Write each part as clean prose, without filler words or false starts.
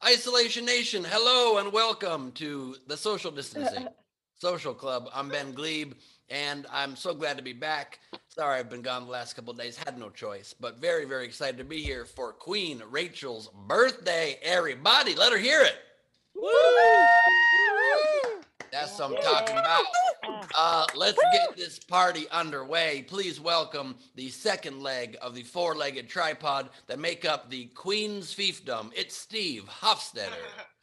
Isolation Nation, hello and welcome to the Social Distancing Social Club. I'm Ben Glebe, and I'm so glad to be back. Sorry I've been gone the last couple of days, had no choice, but very, very excited to be here for Queen Rachel's birthday. Everybody, let her hear it. Woo! That's what I'm talking about. Let's get this party underway. Please welcome the second leg of the four-legged tripod that make up the Queen's fiefdom. It's Steve Hofstetter.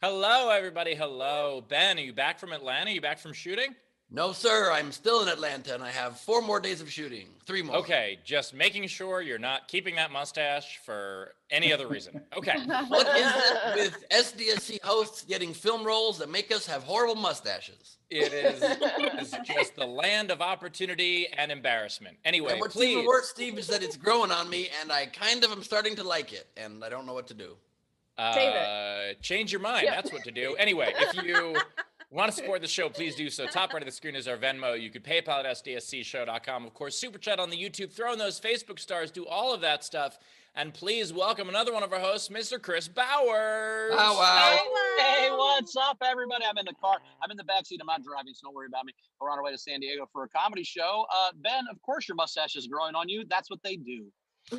Hello, everybody. Hello. Ben, are you back from Atlanta? Are you back from shooting? No, sir, I'm still in Atlanta and I have 4 more days of shooting. 3 more. Okay, just making sure you're not keeping that mustache for any other reason. Okay. What is it with SDSC hosts getting film roles that make us have horrible mustaches? It's just the land of opportunity and embarrassment. Anyway, And what's please. even worse, Steve, is that it's growing on me and I kind of am starting to like it and I don't know what to do. Save it. Change your mind. Yep. That's what to do. Anyway, if you want to support the show, please do so. Top right of the screen is our Venmo. You could PayPal at sdscshow.com. Of course, Super Chat on the YouTube. Throw in those Facebook stars. Do all of that stuff. And please welcome another one of our hosts, Mr. Chris Bowers. Wow. Hey, what's up, everybody? I'm in the car. I'm in the backseat. I'm not driving, so don't worry about me. We're on our way to San Diego for a comedy show. Ben, of course your mustache is growing on you. That's what they do.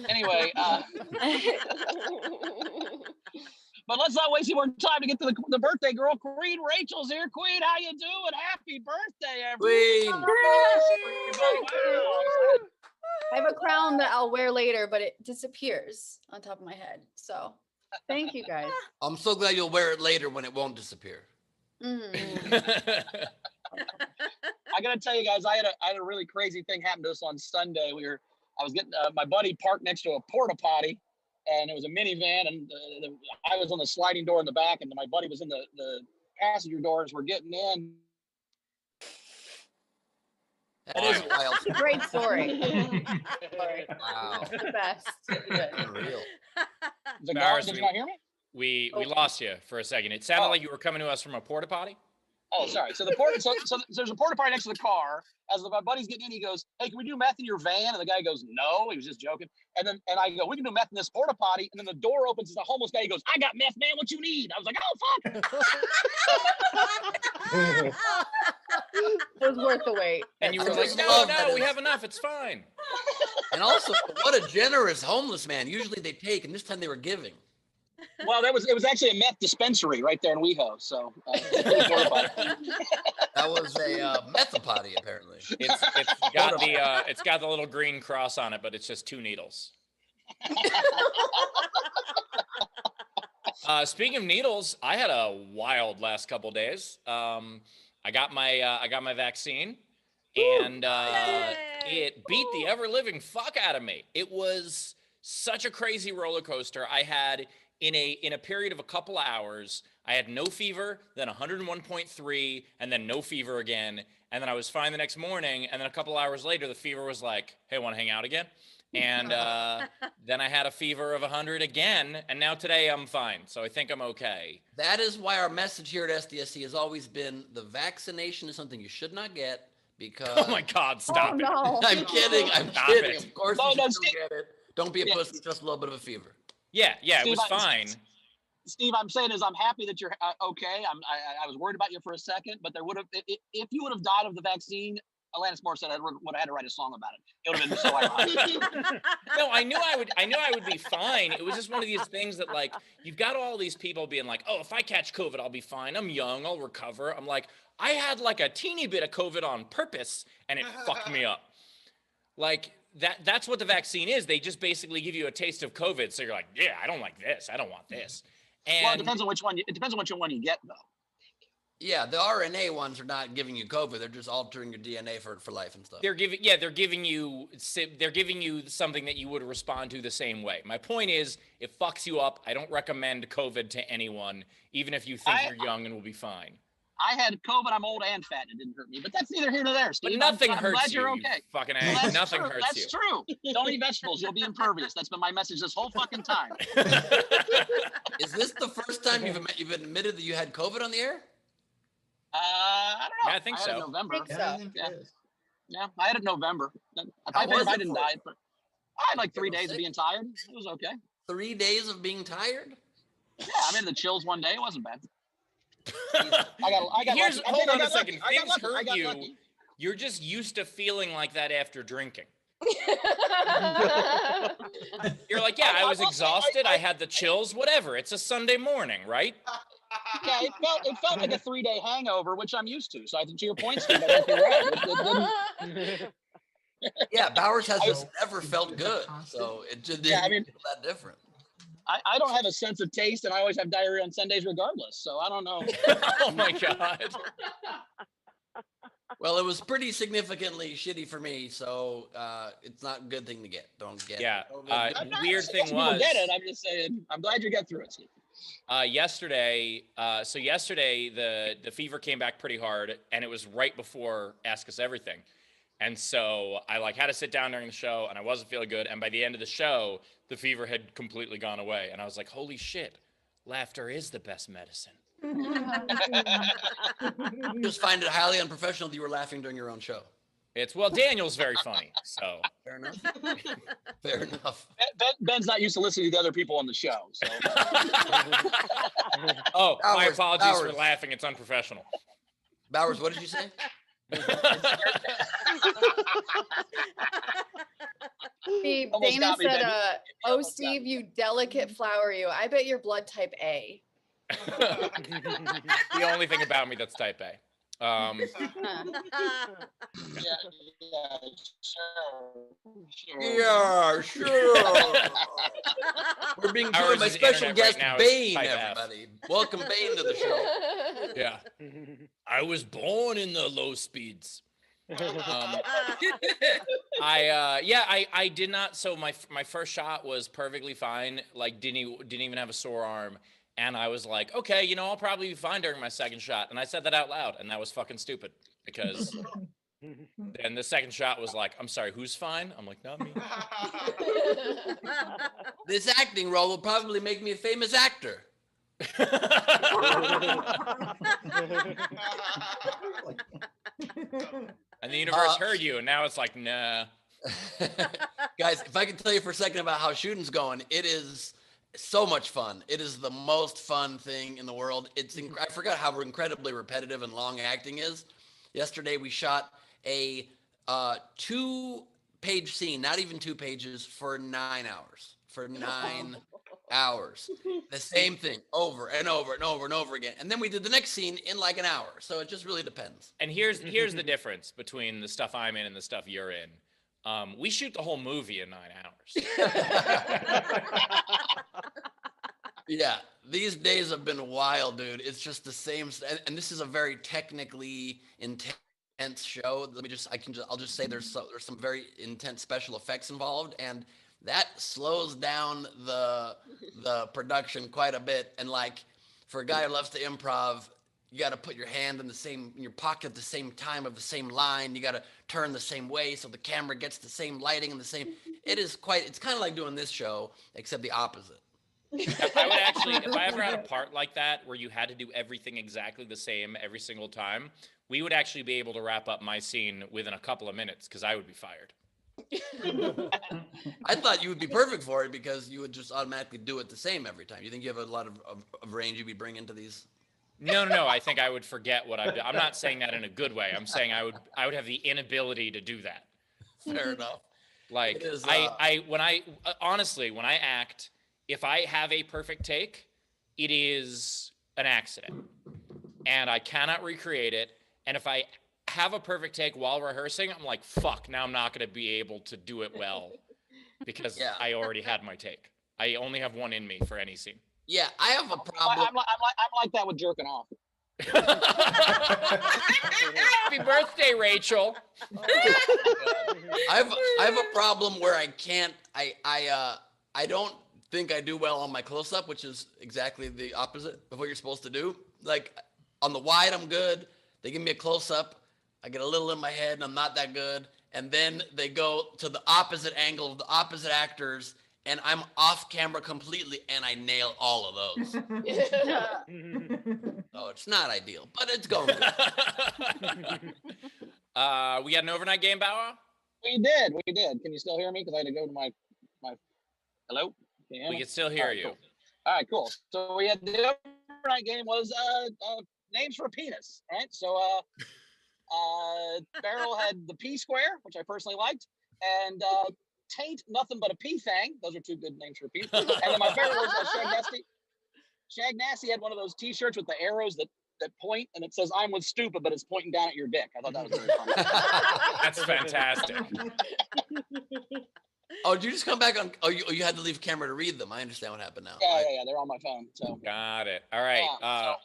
Anyway, but let's not waste any more time to get to the birthday girl. Queen Rachel's here. Queen, how you doing? Happy birthday, everyone. Queen. Wow. I have a crown that I'll wear later, but it disappears on top of my head. So thank you guys. I'm so glad you'll wear it later when it won't disappear. Mm. I gotta tell you guys, I had a really crazy thing happen to us on Sunday. I was getting my buddy parked next to a porta potty, and it was a minivan, and I was on the sliding door in the back, and my buddy was in the passenger door as we're getting in. That is wild. Great story. Wow. The best. Unreal. The Garr, did you not hear me? We lost you for a second. It sounded like you were coming to us from a porta potty. Oh, sorry. So so there's a porta potty next to the car. As my buddy's getting in, he goes, "Hey, can we do meth in your van?" And the guy goes, "No." He was just joking. And I go, "We can do meth in this porta potty." And then the door opens. It's a homeless guy. He goes, "I got meth, man. What you need?" I was like, "Oh, fuck." It was worth the wait. And you I were like, just no, love that we it's- have enough. It's fine. And also, what a generous homeless man. Usually they take, and this time they were giving. Well, it was actually a meth dispensary right there in WeHo. So That was a methapody, apparently. It's got the little green cross on it, but it's just 2 needles. Speaking of needles, I had a wild last couple days. I got my vaccine, and it beat the ever living fuck out of me. It was such a crazy roller coaster. I had in a period of a couple of hours, I had no fever, then 101.3, and then no fever again, and then I was fine the next morning, and then a couple hours later, the fever was like, "Hey, want to hang out again?" And then I had a fever of 100 again, and now today I'm fine, so I think I'm okay. That is why our message here at SDSC has always been the vaccination is something you should not get because... Oh my God, stop it. No. I'm kidding. I'm Stop kidding. it. Of course No, you no, should Steve- still get it. Don't be a pussy, just a little bit of a fever. Yeah, it Steve, was fine. Steve, I'm saying is I'm happy that you're okay. I was worried about you for a second, but there would have if you would have died of the vaccine, Alanis Morissette would have had to write a song about it. It would have been so ironic. No, I knew I would be fine. It was just one of these things that, like, you've got all these people being like, "Oh, if I catch COVID, I'll be fine. I'm young, I'll recover." I'm like, I had like a teeny bit of COVID on purpose, and it fucked me up. Like that's what the vaccine is. They just basically give you a taste of COVID. So you're like, yeah, I don't like this. I don't want this. And Well, it depends on which one. It depends on which one you get, though. Yeah, the RNA ones are not giving you COVID. They're just altering your DNA for life and stuff. they're giving you something that you would respond to the same way. My point is, it fucks you up. I don't recommend COVID to anyone, even if you think you're young and will be fine. I had COVID. I'm old and fat, and it didn't hurt me. But that's neither here nor there, Steve. But nothing I'm hurts glad you. You're You okay. fucking Well, egg. that's Nothing true. hurts That's you. true. Don't eat vegetables. You'll be impervious. That's been my message this whole fucking time. Is this the first time you've admitted that you had COVID on the air? I don't know. Yeah, I think had so. it in November. Think so. Yeah, I had it in November. How was I it didn't for die, you? but I had like 3 days of sick? being tired. It was okay. 3 days of being tired? Yeah, I'm in the chills one day. It wasn't bad. I got lucky. Hold on a second. I got Things lucky. I hurt got you. lucky. You're just used to feeling like that after drinking. You're like, yeah, I was exhausted. I had the chills. Whatever. It's a Sunday morning, right? Yeah, it felt like a 3-day hangover, which I'm used to. So I think to your point, Steve, I think you're right. It didn't. Yeah, Bowers has just never felt good, so it just didn't feel that different. I don't have a sense of taste, and I always have diarrhea on Sundays regardless. So I don't know. Oh my god. Well, it was pretty significantly shitty for me, so it's not a good thing to get. Don't get Yeah. it. Weird thing People was. get it. I'm just saying. I'm glad you got through it, Steve. Yesterday, the fever came back pretty hard, and it was right before Ask Us Everything. And so I had to sit down during the show, and I wasn't feeling good. And by the end of the show, the fever had completely gone away. And I was like, holy shit, laughter is the best medicine. Just find it highly unprofessional that you were laughing during your own show. Daniel's very funny, so. Fair enough. Fair enough. Ben's not used to listening to the other people on the show. So. Oh, my Bowers, apologies Bowers. for laughing. It's unprofessional. Bowers, what did you say? Almost Dana got me, said, baby. "Oh, Almost got Steve, me. you delicate flower, you. I bet you're blood type A." The only thing about me that's type A. Huh. Yeah, sure. Yeah, sure. We're being joined by Ours' special internet guest right now is Bane, type F. everybody. Welcome Bane to the show. Yeah. I was born in the low speeds. I did not. So my first shot was perfectly fine. Didn't even have a sore arm. And I was like, okay, I'll probably be fine during my second shot. And I said that out loud, and that was fucking stupid because then the second shot was like, I'm sorry, who's fine? I'm like, not me. This acting role will probably make me a famous actor. And the universe heard you, and now it's like, nah. Guys, if I can tell you for a second about how shooting's going, it is so much fun. It is the most fun thing in the world. I forgot how incredibly repetitive and long acting is. Yesterday we shot a 2-page scene, not even 2 pages, for 9 hours. For 9 hours. The same thing over and over and over and over again. And then we did the next scene in like an hour. So it just really depends. And here's the difference between the stuff I'm in and the stuff you're in. We shoot the whole movie in 9 hours. Yeah, these days have been wild, dude. It's just the same, and this is a very technically intense show. I'll just say there's some very intense special effects involved, and that slows down the production quite a bit. And for a guy who loves to improv, you got to put your hand in your pocket at the same time of the same line. You got to turn the same way so the camera gets the same lighting and the same. It's kind of like doing this show, except the opposite. If I ever had a part like that where you had to do everything exactly the same every single time, we would actually be able to wrap up my scene within a couple of minutes because I would be fired. I thought you would be perfect for it because you would just automatically do it the same every time. You think you have a lot of range you'd be bringing to these? No. I think I would forget what I've done. I'm not saying that in a good way. I'm saying I would have the inability to do that. Fair enough. Honestly, when I act, if I have a perfect take, it is an accident and I cannot recreate it. And if I have a perfect take while rehearsing, I'm like, fuck, now I'm not going to be able to do it well because I already had my take. I only have one in me for any scene. Yeah, I have a problem. I'm like that with jerking off. Happy birthday, Rachel. I have a problem where I can't. I don't think I do well on my close-up, which is exactly the opposite of what you're supposed to do. Like on the wide, I'm good. They give me a close-up, I get a little in my head, and I'm not that good. And then they go to the opposite angle of the opposite actors, and I'm off camera completely, and I nail all of those. So it's not ideal, but it's going good. We got an overnight game, Bauer? We did. Can you still hear me? Because I had to go to my. Hello? We can still hear you. All right, cool. So we had the overnight game was names for a penis, right? So Beryl had the P square, which I personally liked, and Taint nothing but a P thing. Those are two good names for a penis. And then my favorite was Shag Nasty. Shag Nasty had one of those T-shirts with the arrows that point, and it says "I'm with stupid," but it's pointing down at your dick. I thought that was very funny. That's fantastic. Oh, did you just come back on? Oh, you had to leave camera to read them. I understand what happened now. Yeah. They're on my phone. So Got it. All right.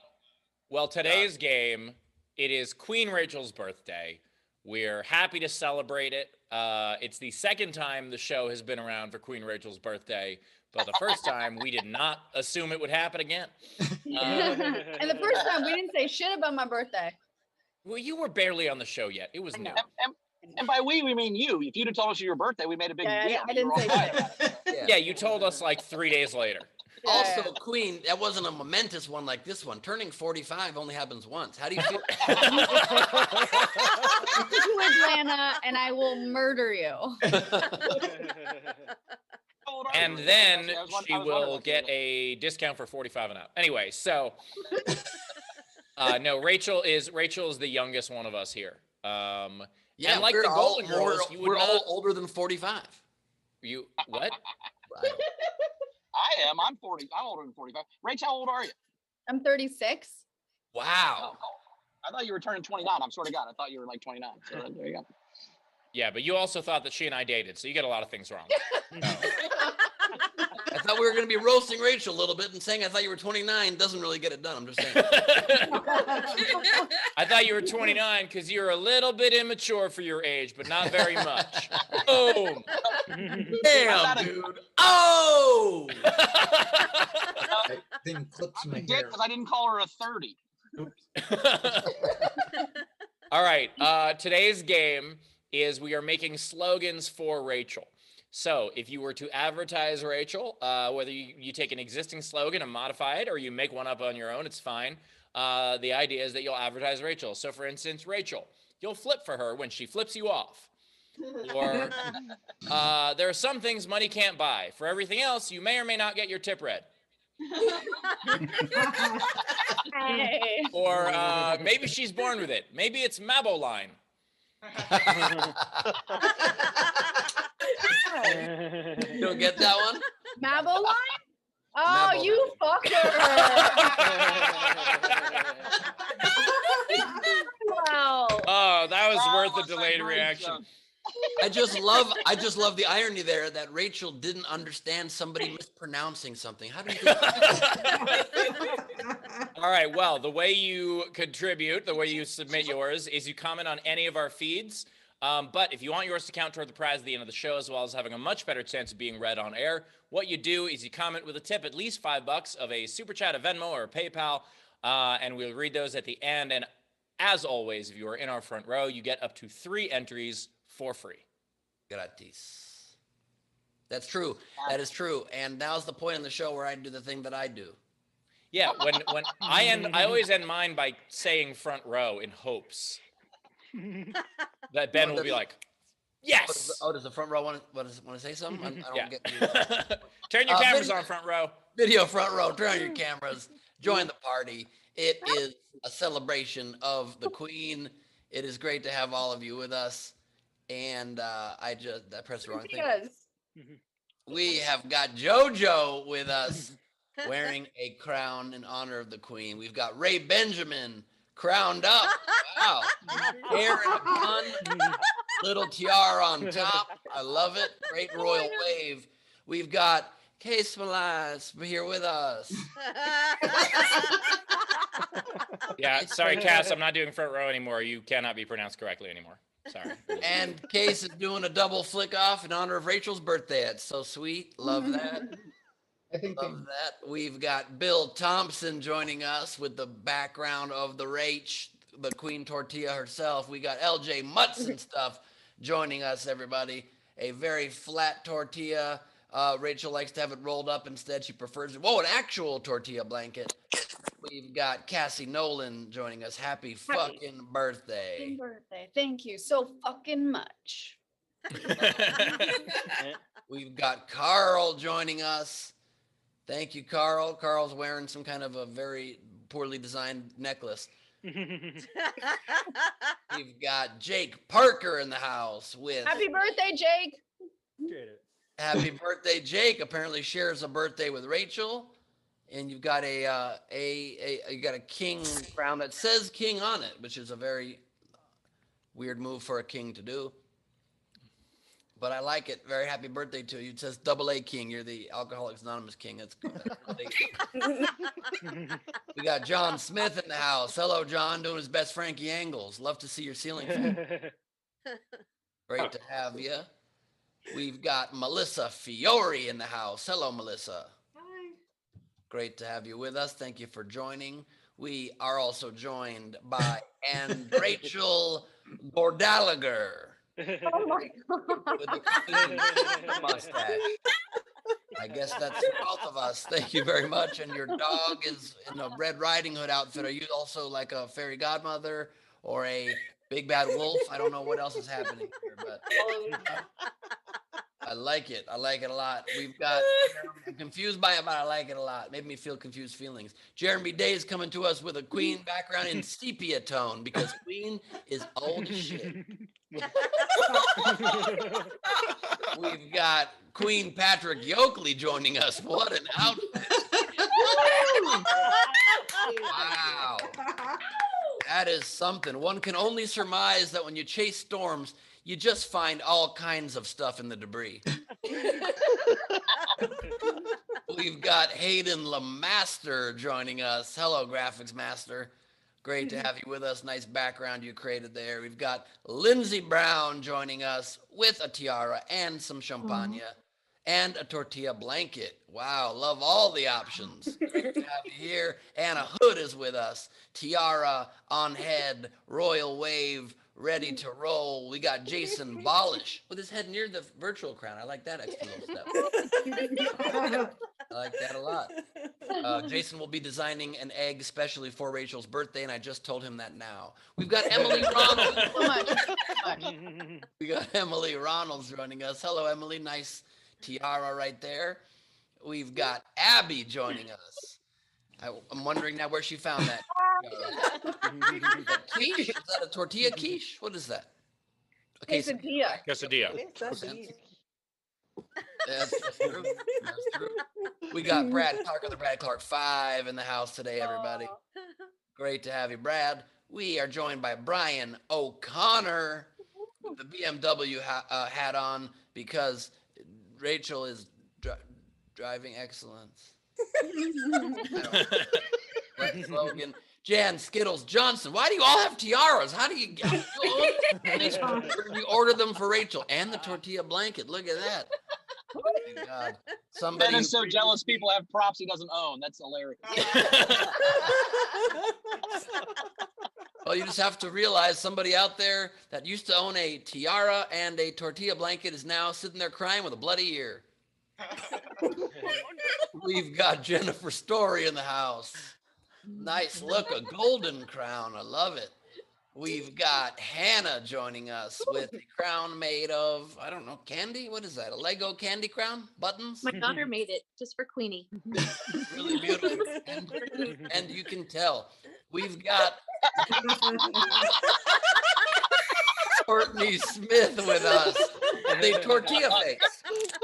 Well, today's game, it is Queen Rachel's birthday. We're happy to celebrate it. It's the second time the show has been around for Queen Rachel's birthday, but the first time we did not assume it would happen again. And the first time we didn't say shit about my birthday. Well, you were barely on the show yet. It was new. and by we mean you. If you'd have told us your birthday, we made a big deal. I didn't say shit. Yeah, you told us like 3 days later. Also, Queen, that wasn't a momentous one like this one. Turning 45 only happens once. How do you feel? Come to Atlanta and I will murder you. And then she will get a discount for 45 and up. Anyway, so no, Rachel is the youngest one of us here. Yeah, and like the Golden Girls, we're all older than 45. You what? I am. I'm 40. I'm older than 45. Rachel, how old are you? I'm 36. Wow. Oh, I thought you were turning 29. I'm sort of God. I thought you were like 29. So there you go. Yeah, but you also thought that she and I dated, so you get a lot of things wrong. I thought we were going to be roasting Rachel a little bit and saying I thought you were 29 doesn't really get it done. I'm just saying. I thought you were 29 because you're a little bit immature for your age, but not very much. Boom. Damn, dude. Oh! That thing clips my hair. Because I didn't call her a 30. All right. Today's game is we are making slogans for Rachel. So if you were to advertise Rachel, whether you take an existing slogan and modify it or you make one up on your own, it's fine. The idea is that you'll advertise Rachel. So for instance, Rachel, you'll flip for her when she flips you off. Or there are some things money can't buy. For everything else, you may or may not get your tip read. Hey. Or maybe she's born with it. Maybe it's Maboline. You don't get that one? Maboline? Oh, Maboline. you fucker. Wow. Oh, that was worth was the a delayed great reaction. joke. I just love the irony there that Rachel didn't understand somebody mispronouncing something. How do you do that? All right, well, the way you contribute, the way you submit yours is you comment on any of our feeds. But if you want yours to count toward the prize at the end of the show, as well as having a much better chance of being read on air, what you do is you comment with a tip, at least $5 of a Super Chat, a Venmo, or a PayPal, and we'll read those at the end. And as always, if you are in our front row, you get up to 3 entries for free. Gratis. That's true. That is true. And now's the point in the show where I do the thing that I do. Yeah, when I always end mine by saying front row in hopes that Ben will be like, yes. Does the front row want to say something? I don't Yeah. get Turn your cameras video- on, front row. Video front row. Turn on your cameras. Join the party. It is a celebration of the Queen. It is great to have all of you with us. And I pressed the wrong thing. Yes. We have got JoJo with us wearing a crown in honor of the Queen. We've got Ray Benjamin crowned up. Wow. Hair in a bun, little tiara on top. I love it. Great royal wave. We've got Case Malas here with us. Yeah, sorry, Cass, I'm not doing front row anymore. You cannot be pronounced correctly anymore. Sorry. And Case is doing a double flick off in honor of Rachel's birthday. It's so sweet. Love that. I think Love that. We've got Bill Thompson joining us with the background of the Rach, the Queen Tortilla herself. We got LJ Mutson stuff joining us, everybody. A very flat tortilla. Rachel likes to have it rolled up instead. She prefers it. Whoa, an actual tortilla blanket. We've got Cassie Nolan joining us. Happy fucking birthday. Happy birthday. Thank you so fucking much. We've got Carl joining us. Thank you, Carl. Carl's wearing some kind of a very poorly designed necklace. We've got Jake Parker in the house with Happy birthday, Jake. Happy birthday, Jake. Apparently shares a birthday with Rachel. And you've got a king crown that says king on it, which is a very weird move for a king to do. But I like it. Very happy birthday to you. It says AA King. You're the Alcoholics Anonymous King. That's really... We got John Smith in the house. Hello, John, doing his best Frankie Angles. Love to see your ceiling fan. Great to have you. We've got Melissa Fiore in the house. Hello, Melissa. Hi. Great to have you with us. Thank you for joining. We are also joined by and Rachel Gordaliger. Oh my God. With a clean mustache. I guess that's both of us. Thank you very much. And your dog is in a Red Riding Hood outfit. Are you also like a fairy godmother or a big bad wolf? I don't know what else is happening here, but I like it. I like it a lot. We've got, I'm confused by it, but I like it a lot. Made me feel confused feelings. Jeremy Day is coming to us with a Queen background in sepia tone because Queen is old as shit. We've got Queen Patrick Yoakley joining us. What an outfit. Wow. That is something. One can only surmise that when you chase storms, you just find all kinds of stuff in the debris. We've got Hayden Lamaster joining us. Hello, graphics master. Great to have you with us. Nice background you created there. We've got Lindsey Brown joining us with a tiara and some champagne and a tortilla blanket. Wow, love all the options. Great to have you here. Anna Hood is with us. Tiara on head, royal wave, ready to roll. We got Jason Bolish with his head near the virtual crown. I like that extra little step. I like that a lot. Jason will be designing an egg specially for Rachel's birthday, and I just told him that now. We've got Emily Ronalds. So much. We got Emily Ronalds joining us. Hello, Emily. Nice tiara right there. We've got Abby joining us. I'm wondering now where she found that. Quiche? Is that a tortilla quiche? What is that? A Quesadilla. Quesadilla. That's true. That's true. We got Brad Parker, the Brad Clark 5 in the house today, everybody. Great to have you, Brad. We are joined by Brian O'Connor with the BMW hat on because Rachel is driving excellence. Right, slogan. Jan Skittles Johnson. Why do you all have tiaras? How do you order them for Rachel and the tortilla blanket? Look at that. Oh my God. Somebody Ben is so jealous people have props he doesn't own. That's hilarious. Well, you just have to realize somebody out there that used to own a tiara and a tortilla blanket is now sitting there crying with a bloody ear. We've got Jennifer Story in the house. Nice look, a golden crown. I love it. We've got Hannah joining us with a crown made of, I don't know, candy? What is that? A Lego candy crown? Buttons? My daughter made it just for Queenie. Really beautiful. And you can tell. We've got Courtney Smith with us. The tortilla face.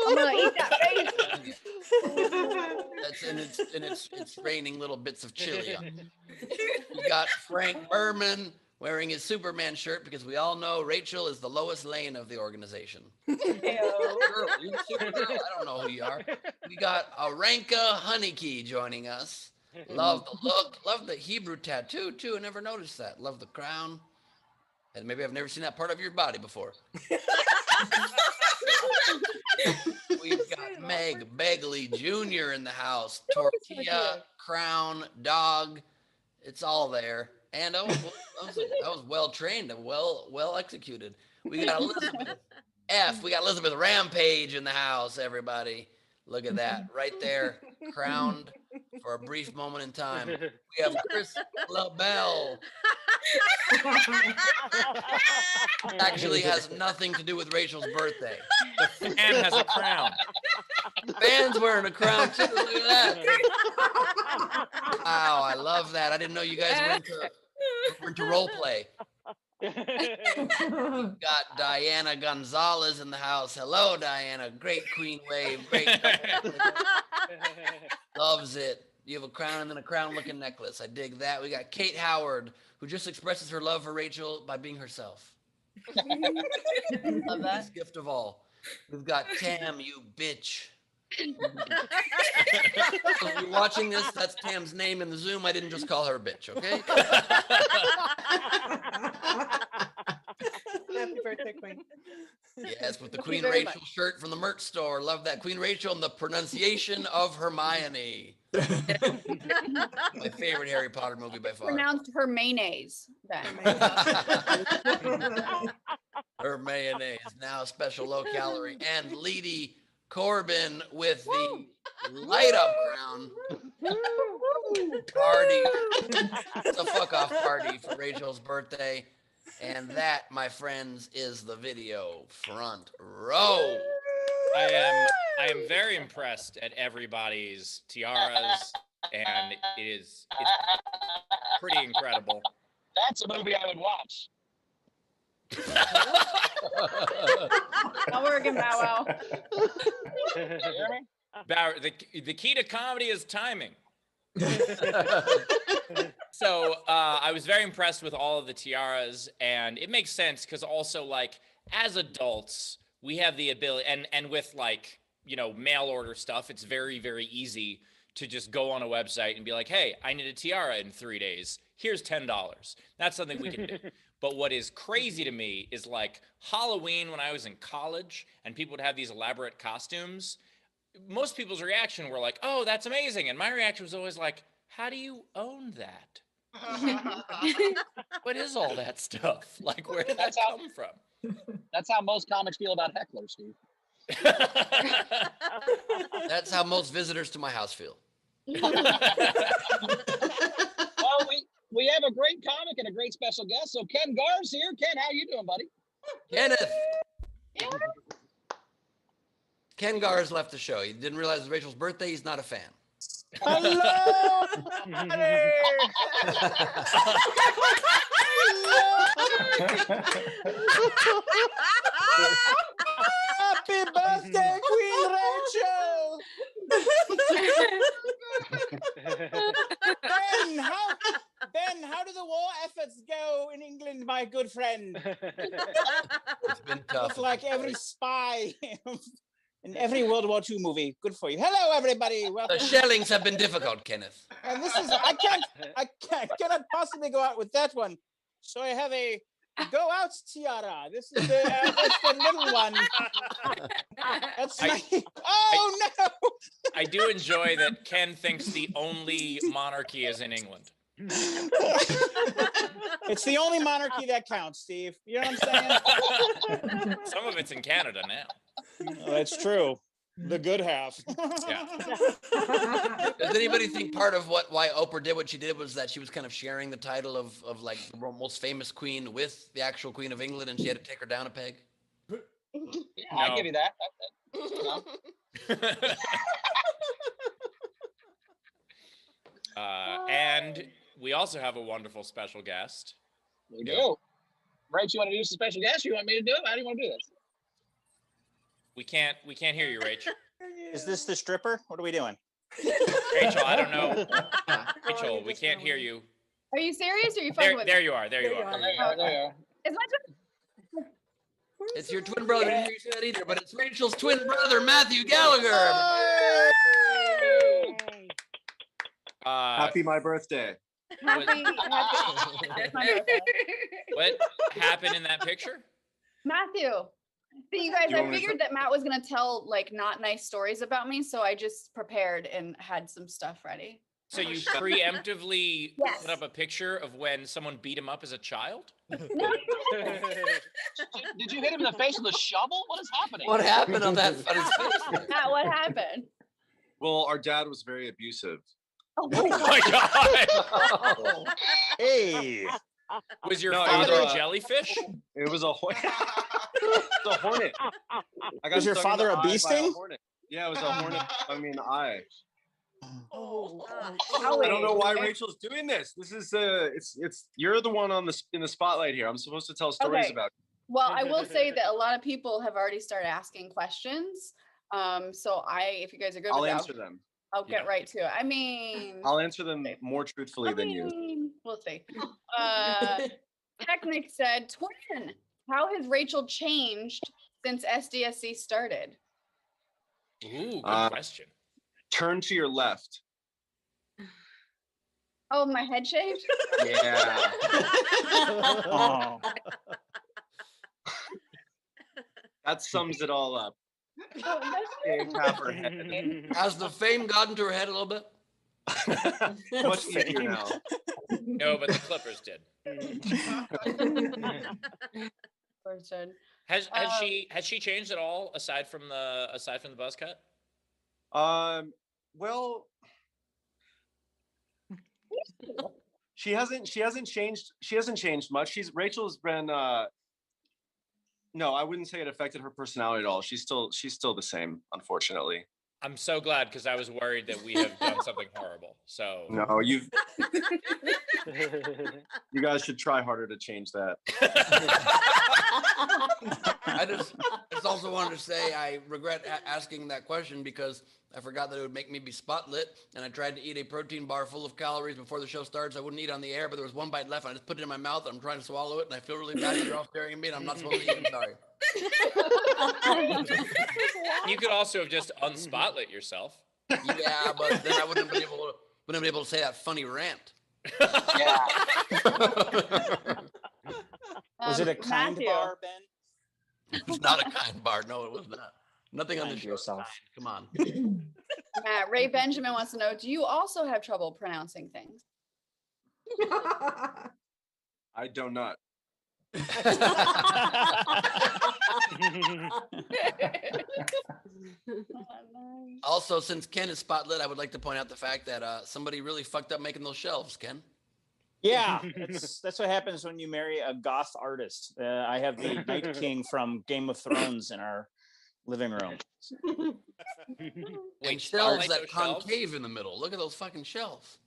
I'm gonna eat that face. That's and it's raining little bits of chili on it. We got Frank Berman wearing his Superman shirt because we all know Rachel is the Lois Lane of the organization. Girl, you're Supergirl. I don't know who you are. We got Aranka Honeykey joining us. Love the look. Love the Hebrew tattoo too. I never noticed that. Love the crown. And maybe I've never seen that part of your body before. We've got Meg Begley Jr. in the house. Tortilla, crown, dog. It's all there. And I was well trained and well executed. We got Elizabeth F. We got Elizabeth Rampage in the house, everybody. Look at that. Right there. Crowned for a brief moment in time. We have Chris LaBelle. Actually has nothing to do with Rachel's birthday. The fan has a crown. Van's wearing a crown too. Look at that. Wow, I love that. I didn't know you guys were into role play. Got Diana Gonzalez in the house. Hello, Diana. Great queen wave. Great. Loves it. You have a crown and then a crown-looking necklace. I dig that. We got Kate Howard, who just expresses her love for Rachel by being herself. Love that. Best gift of all. We've got Tam, you bitch. If you're watching this, that's Tam's name in the Zoom. I didn't just call her a bitch, okay? Happy birthday, Queen. Yes, with the Thank you Queen very Rachel much. shirt from the merch store. Love that. Queen Rachel and the pronunciation of Hermione. My favorite Harry Potter movie by far. Pronounced her mayonnaise. Ben. Her mayonnaise, now special low calorie. And Leedy Corbin with the light up crown. Party. It's a fuck off party for Rachel's birthday. And that, my friends, is the video front row. I am very impressed at everybody's tiaras, and it's pretty incredible. That's a movie I would watch. Not working, Bow Wow. You hear me? Bauer, the key to comedy is timing. So I was very impressed with all of the tiaras, and it makes sense because also, like, as adults, we have the ability, and with, like, you know, mail order stuff, it's very, very easy to just go on a website and be like, hey, I need a tiara in 3 days. Here's $10. That's something we can do. But what is crazy to me is, like, Halloween when I was in college and people would have these elaborate costumes. Most people's reaction were like, oh, that's amazing. And my reaction was always like, how do you own that? What is all that stuff? Like, where did that come from? That's how most comics feel about hecklers, Steve. That's how most visitors to my house feel. Well, we have a great comic and a great special guest. So Ken Garr's here. Ken, how you doing, buddy? Kenneth. Ken Garr has left the show. He didn't realize it's Rachel's birthday. He's not a fan. Hello, everybody. Happy birthday, Queen Rachel. Ben, how do the war efforts go in England, my good friend? It's been tough. Look like every spy in every World War II movie. Good for you. Hello, everybody. The Welcome. shellings have been difficult, Kenneth. And this is I cannot possibly go out with that one. So I have a go out tiara. This is that's the little one. That's my. Oh no! I do enjoy that Ken thinks the only monarchy is in England. It's the only monarchy that counts, Steve. You know what I'm saying? Some of it's in Canada now. Oh, that's true. The good half. Yeah. Does anybody think part of why Oprah did what she did was that she was kind of sharing the title of like the most famous queen with the actual Queen of England, and she had to take her down a peg? Yeah, I'll give you that. You know. And we also have a wonderful special guest. We do. Rach, you want to do some special guest? You want me to do it? How do you want to do this? We can't hear you, Rachel. Is this the stripper? What are we doing? Rachel, I don't know. Rachel, we can't hear you. Are you serious? Or are you fucking with There me? you are. There you are. There you are, there you are. Is my It's your twin brother. Didn't hear you say that either, but it's Rachel's twin brother, Matthew Gallagher. Happy my birthday. happy my birthday. What happened in that picture? Matthew. See, you guys, You I want me to figured that Matt was gonna tell like not nice stories about me, so I just prepared and had some stuff ready. So you preemptively Yes. put up a picture of when someone beat him up as a child? Did you hit him in the face with a shovel? What is happening? What happened on that on his face? Matt, what happened? Well, our dad was very abusive. Oh Oh my God! Oh. Hey. Was your No, it father was, a jellyfish? It was a hornet. It's a hornet. I got Was your stung in father the a eye bee by sting? hornet. Yeah, it was a hornet stung me in the eye. Oh, I don't know why Rachel's doing this. This is it's you're the one in the spotlight here. I'm supposed to tell stories Okay. about. Well, I will say that a lot of people have already started asking questions. So if you guys are good I'll with answer that, them. I'll get right to it. I mean, I'll answer them more truthfully than you. we'll see. Technic said, twin, how has Rachel changed since SDSC started? Ooh, good question. Turn to your left. Oh, my head shaved? Yeah. Oh. That sums it all up. Oh, that's Shaved half her head. Has the fame gotten to her head a little bit? Much easier now. No, but the Clippers did. person. Has she changed at all aside from the buzz cut? Well, she hasn't changed much. Rachel's been no, I wouldn't say it affected her personality at all. She's still the same, unfortunately. I'm so glad because I was worried that we have done something horrible. So No, you guys should try harder to change that. I just also wanted to say I regret asking that question because I forgot that it would make me be spotlit, and I tried to eat a protein bar full of calories before the show starts. I wouldn't eat on the air, but there was one bite left, and I just put it in my mouth, and I'm trying to swallow it, and I feel really bad that you're all staring at me, and I'm not supposed to eat. I'm sorry. you could also have just unspotlit yourself. Yeah, but then I wouldn't be able to say that funny rant. Yeah. Was it a kind Matthew. bar, Ben? It was not a kind bar. No, it was not. Nothing on the Mind show. is yourself. kind. Come on. Ray Benjamin wants to know, do you also have trouble pronouncing things? I do not. Also, since Ken is spotlit, I would like to point out the fact that somebody really fucked up making those shelves, Ken. Yeah, that's what happens when you marry a goth artist. I have the Night King from Game of Thrones in our living room. And shelves spotlight that those shelves? concave in the middle. Look at those fucking shelves.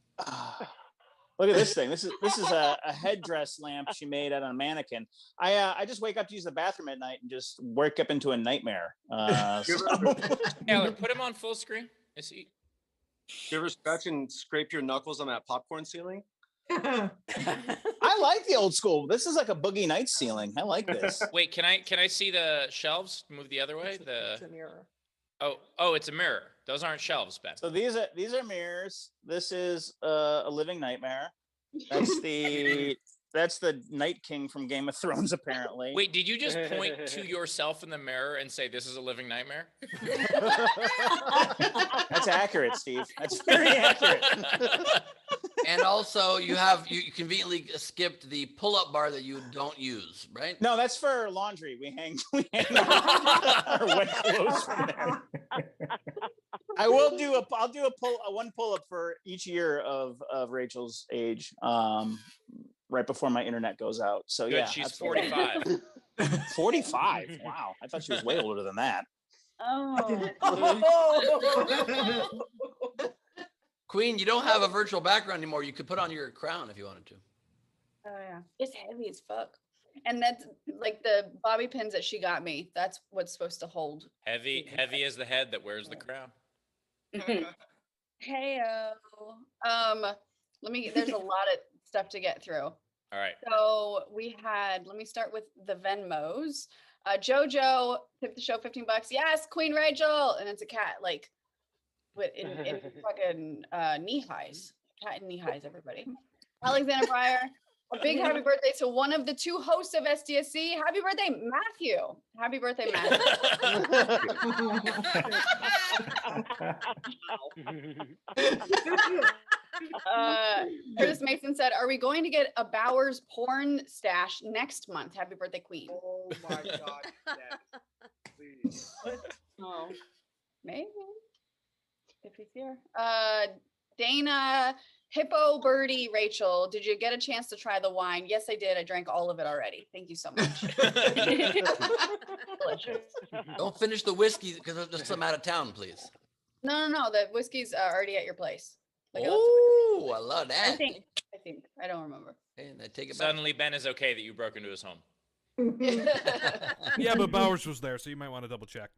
Look at this thing. This is a headdress lamp she made out of a mannequin. I just wake up to use the bathroom at night and just wake up into a nightmare. Taylor, put him on full screen. Is he? You ever scratch and scrape your knuckles on that popcorn ceiling? I like the old school. This is like a Boogie Nights ceiling. I like this. Wait, can I see the shelves? Move the other way. It's a mirror. Oh, it's a mirror. Those aren't shelves, Ben. So these are mirrors. This is a living nightmare. That's the Night King from Game of Thrones, apparently. Wait, did you just point to yourself in the mirror and say this is a living nightmare? That's accurate, Steve. That's very accurate. And also, you conveniently skipped the pull-up bar that you don't use, right? No, that's for laundry. We hang our wet clothes from there. I'll do one pull-up for each year of Rachel's age, right before my internet goes out. So Good, yeah, she's absolutely. 45. 45. Wow, I thought she was way older than that. Oh. Queen, you don't have a virtual background anymore. You could put on your crown if you wanted to. Oh yeah, it's heavy as fuck. And that's like the bobby pins that she got me. That's what's supposed to hold. Heavy is the head that wears the crown. Heyo. There's a lot of stuff to get through. All right. So let me start with the Venmos. Jojo tipped the show $15. Yes, Queen Rachel. And it's a cat, like in fucking knee highs. Cat in knee highs, everybody. Alexander Breyer, a big happy birthday to one of the two hosts of SDSC. Happy birthday, Matthew. Happy birthday, Matthew. Curtis Mason said, are we going to get a Bowers porn stash next month? Happy birthday, Queen. Oh my God. Yes. Please. Oh, maybe. If he's here. Dana Hippo Birdie Rachel, did you get a chance to try the wine? Yes, I did. I drank all of it already. Thank you so much. Delicious. Don't finish the whiskey because there's some out of town, please. No. The whiskey's already at your place. Like, Oh, I love I that. think. I don't remember. And I take it back. Suddenly, Ben is okay that you broke into his home. Yeah, but Bowers was there, so you might want to double check.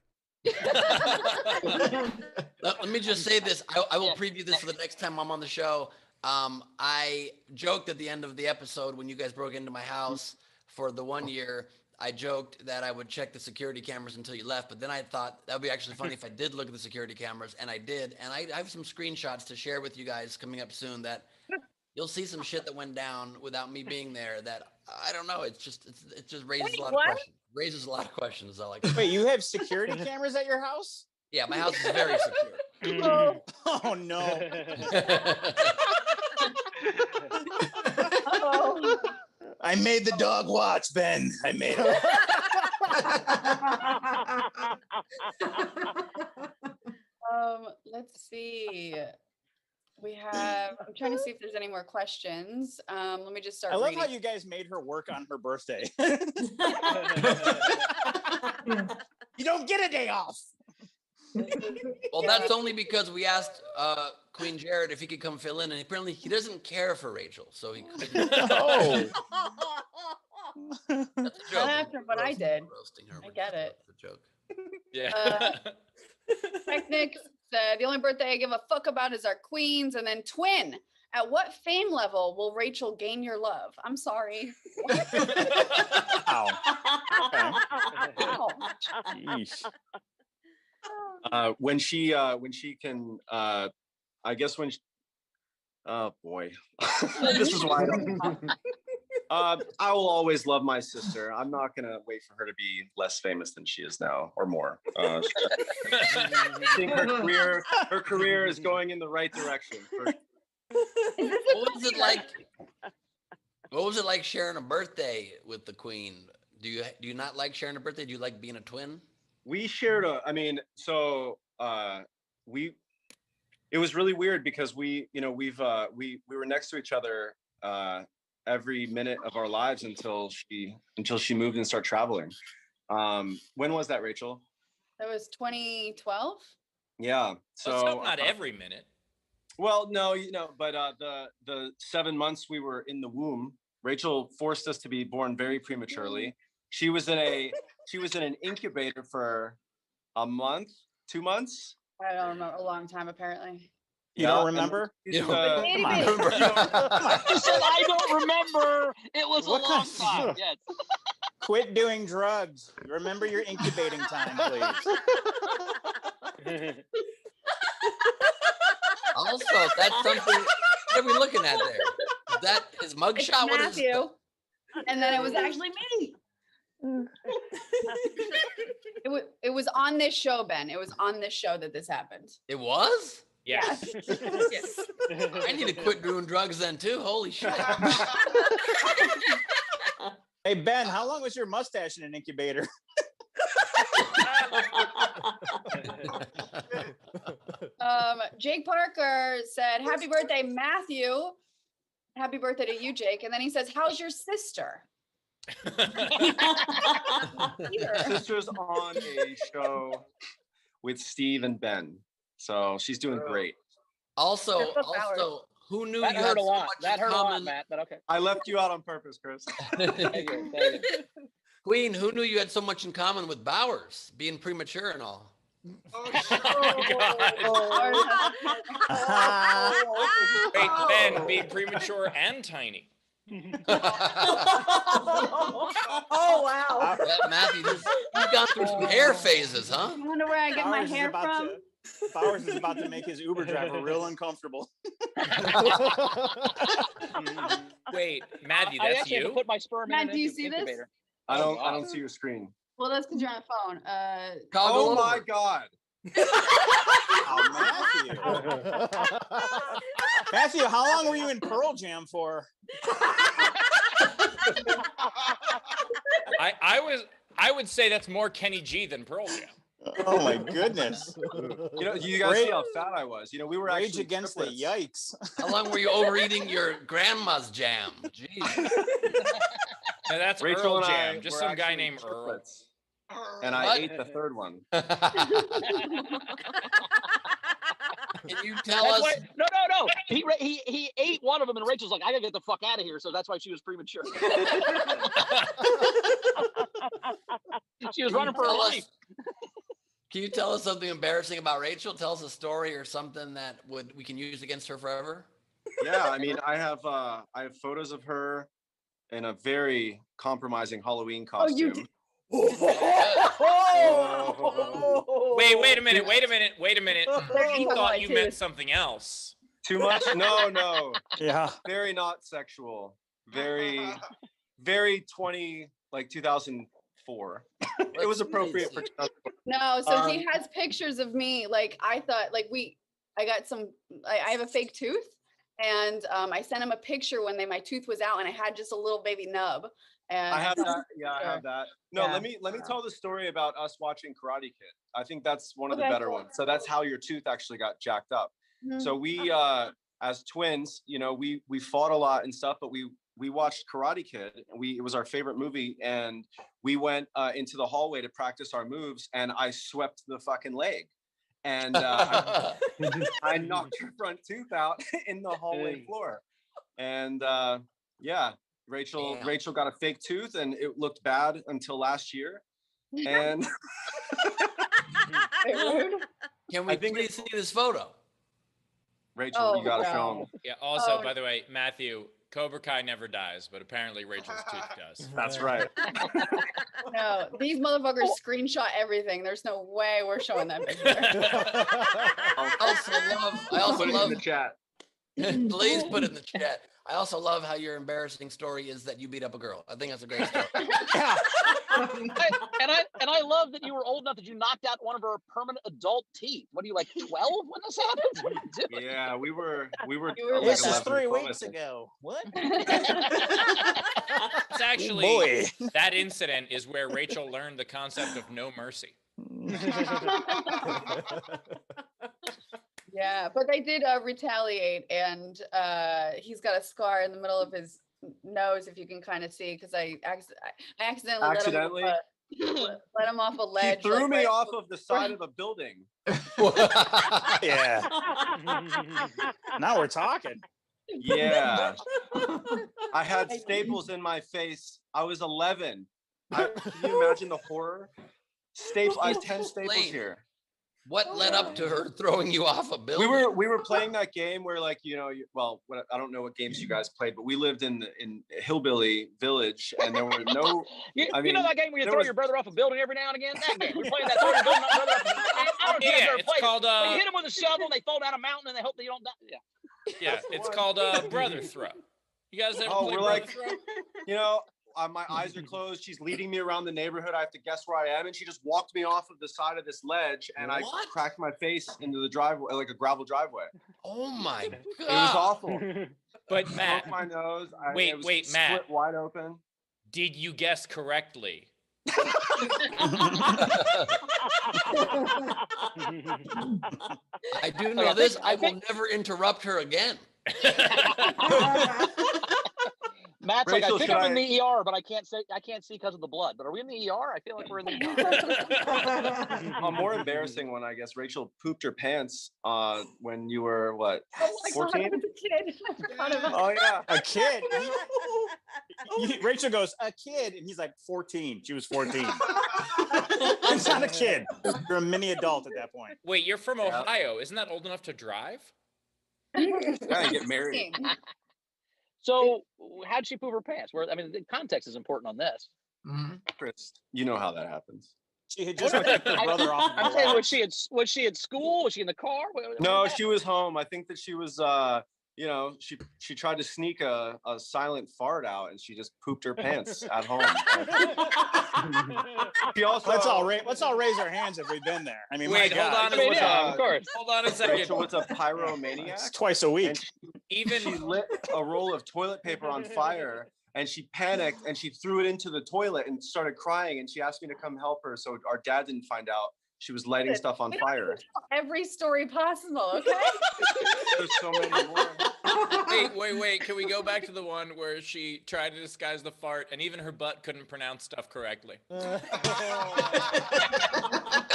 Let me just say this. I will preview this for the next time I'm on the show. I joked at the end of the episode when you guys broke into my house for the 1 year. I joked that I would check the security cameras until you left, but then I thought that would be actually funny if I did look at the security cameras, and I did. And I have some screenshots to share with you guys coming up soon that you'll see some shit that went down without me being there that I don't know. It just raises a lot of questions. Raises a lot of questions. I like. Wait, you have security cameras at your house? Yeah, my house is very secure. Oh no. Oh. I made the dog watch, Ben. I made it. Let's see. We have, I'm trying to see if there's any more questions. Let me just start I love reading. how you guys made her work on her birthday. You don't get a day off. Well, that's only because we asked Queen Jared if he could come fill in, and apparently he doesn't care for Rachel, so he couldn't. Oh. That's a Not joke. after what I did. Roasting her. I get it. That's a joke. Yeah. Technic said, the only birthday I give a fuck about is our queens. And then twin, at what fame level will Rachel gain your love? I'm sorry. Wow. Wow. Jeez. When she can, I guess when she, oh boy, this is why I will always love my sister. I'm not gonna wait for her to be less famous than she is now or more. I think her career is going in the right direction. What was it like? What was it like sharing a birthday with the Queen? Do you not like sharing a birthday? Do you like being a twin? We shared it was really weird because we were next to each other every minute of our lives until she moved and started traveling. When was that, Rachel? That was 2012. Yeah. So not every minute. Well, no, but the 7 months we were in the womb, Rachel forced us to be born very prematurely. She was in an incubator for a month, 2 months. I don't remember. A long time, apparently. You don't remember? You Come on. He said, I don't remember. It was What a long kind time. Yes. Quit doing drugs. Remember your incubating time, please. Also, that's something. What are we looking at there? Is that his It's mugshot? What is Matthew. And then it was actually me. It was on this show, Ben. It was on this show that this happened. It was? Yes. Yes. I need to quit doing drugs then too. Holy shit. Hey, Ben, how long was your mustache in an incubator? Jake Parker said, happy birthday, Matthew. Happy birthday to you, Jake. And then he says, how's your sister? Sister's on a show with Steve and Ben, so she's doing great. Also, That's what Bowers- who knew That you hurt had a so lot. much That in hurt a lot, common? Matt, but okay. I left you out on purpose, Chris. Thank you. Thank you. Queen, who knew you had so much in common with Bowers, being premature and all? Wait, Ben, being premature and tiny. Oh wow. Matthew, you've gone through some hair phases, huh? I wonder where I get my Bowers is hair about from. Bowers is about to make his Uber driver real uncomfortable. Wait, Matthew, I that's actually had to you? put my sperm Matt, in an do you see this? incubator. I Oh, don't see your screen. Well, that's because you're on a phone. Call Oh my over. God. Oh, Matthew. Matthew, how long were you in Pearl Jam for? I would say that's more Kenny G than Pearl Jam. Oh my goodness. You guys see how fat I was. We were Rage actually against triplets. the yikes. How long were you overeating your grandma's jam? Jeez. Now that's Rachel Earl and Jam. I Just were some guy actually named Earl. triplets. And I What? ate the third one. Can you tell That's us? why, no. He ate one of them, and Rachel's like, I gotta get the fuck out of here. So that's why she was premature. She was running for her tell us- life. Can you tell us something embarrassing about Rachel? Tell us a story or something that we can use against her forever. Yeah, I mean, I have photos of her in a very compromising Halloween Oh, you costume. did. Wait a minute. He thought you meant Too. something else. Too much? No. Yeah. Very not sexual. Very, very 2004. It was appropriate for 2004. No, so he has pictures of me. Like I thought, I got some. I have a fake tooth, and I sent him a picture when my tooth was out, and I had just a little baby nub. And I have that. Yeah, I have that. No, Yeah. let me tell the story about us watching Karate Kid. I think that's one of the Okay, better cool. ones. So that's how your tooth actually got jacked up. Mhm. So we, as twins, we fought a lot and stuff, but we watched Karate Kid. It was our favorite movie, and we went into the hallway to practice our moves, and I swept the fucking leg, and I knocked her front tooth out in the hallway floor, and yeah. Rachel got a fake tooth, and it looked bad until last year. And Can we please see this photo? Rachel, you gotta show him. Yeah. Also, by the way, Matthew, Cobra Kai never dies, but apparently Rachel's tooth does. That's right. No, these motherfuckers screenshot everything. There's no way we're showing that picture. I also Put it love in the chat. Please put it in the chat. I also love how your embarrassing story is that you beat up a girl. I think that's a great story. And I love that you were old enough that you knocked out one of her permanent adult teeth. What are you, like 12 when this happened? What are you doing? Yeah, we were. This is 3 weeks ago. What? It's actually that incident is where Rachel learned the concept of no mercy. Yeah, but they did retaliate, and he's got a scar in the middle of his nose, if you can kind of see, because I accidentally let him off a ledge. He threw me off of the side of a building. Yeah. Now we're talking. Yeah. I had staples in my face. I was 11. Can you imagine the horror? I had 10 staples here. What led up to her throwing you off a building? We were playing that game where, like, I don't know what games you guys played, but we lived in hillbilly village, and there were no. You know that game where you throw your brother off a building every now and again? That game. We're playing that. Throw your brother off a building. I don't know if you guys ever played called. But you hit them with a shovel, and they fall down a mountain, and they hope that you don't die. Yeah. Yeah, it's called brother throw. You guys ever play brother throw? My eyes are closed. She's leading me around the neighborhood. I have to guess where I am, and she just walked me off of the side of this ledge, and I cracked my face into the driveway, like a gravel driveway. Oh my god! It was awful. But Matt, broke my nose. Wait, Matt. Split wide open. Did you guess correctly? I do know this. I will never interrupt her again. Matt's Rachel, like, I think I'm in the ER, but I can't see because of the blood. But are we in the ER? I feel like we're in the ER. A more embarrassing one, I guess. Rachel pooped her pants when you were what? Oh my 14? God, I was a kid. I forgot about Oh yeah, a kid. Rachel goes, a kid, and he's like 14. She was 14. It's not a kid. You're a mini adult at that point. Wait, you're from Ohio. Isn't that old enough to drive? Gotta get married. So, how'd she poop her pants? The context is important on this. Chris, you know how that happens. She had just picked her brother off. I'm saying, was she at school? Was she in the car? No, she was home. I think that she was. She tried to sneak a silent fart out, and she just pooped her pants at home. She also. Let's all raise our hands if we've been there. I mean, wait, hold on. Of course. Hold on a second. Rachel was a pyromaniac. It's twice a week. She lit a roll of toilet paper on fire, and she panicked and she threw it into the toilet and started crying, and she asked me to come help her so our dad didn't find out. She was lighting stuff on We don't fire. need to tell every story possible, okay? There's so many more. Wait. Can we go back to the one where she tried to disguise the fart and even her butt couldn't pronounce stuff correctly? I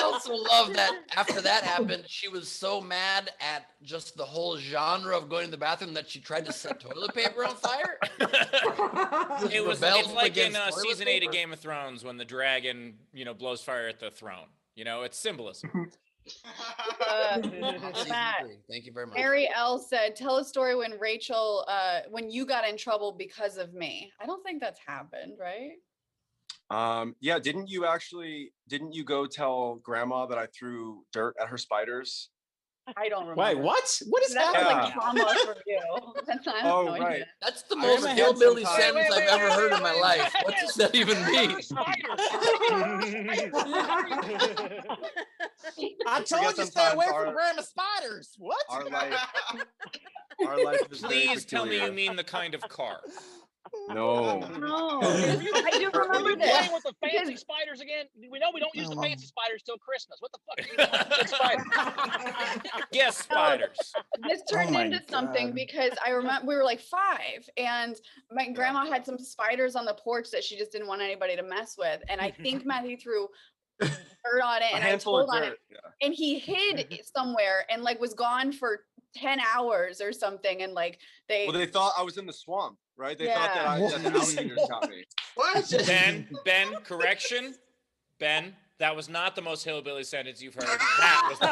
also love that after that happened, she was so mad at just the whole genre of going to the bathroom that she tried to set toilet paper on fire. It's rebelled like in against toilet season 8 of paper. Game of Thrones when the dragon, blows fire at the throne. It's symbolism. Season Matt, 3. Thank you very much. Mary L said, tell a story when Rachel, when you got in trouble because of me. I don't think that's happened, right? Yeah, didn't you go tell grandma that I threw dirt at her spiders? I don't remember. Wait, what? What is That happening? was like trauma for you. That's not, I have Oh, no idea. right. That's the I most had hillbilly some sentence time- I've ever heard in my life. What does that even mean? I told you stay sometimes away from our- grandma spiders. What? Our life is very Please tell me you peculiar. mean the kind of car. No. No, I do Were remember you this. playing with the fancy spiders again? We know we don't use the fancy spiders till Christmas. What the fuck are you doing with the spiders? Yes, spiders. This turned my into something God. because I remember we were like 5 and my grandma had some spiders on the porch that she just didn't want anybody to mess with. And I think Matthew threw dirt on it A and I handful told of on dirt. it Yeah. and he hid it somewhere and like was gone for 10 hours or something. And like Well, they thought I was in the swamp, right? They thought that Yeah. that the alligators got me. What? Ben, correction. Ben, that was not the most hillbilly sentence you've heard. That was the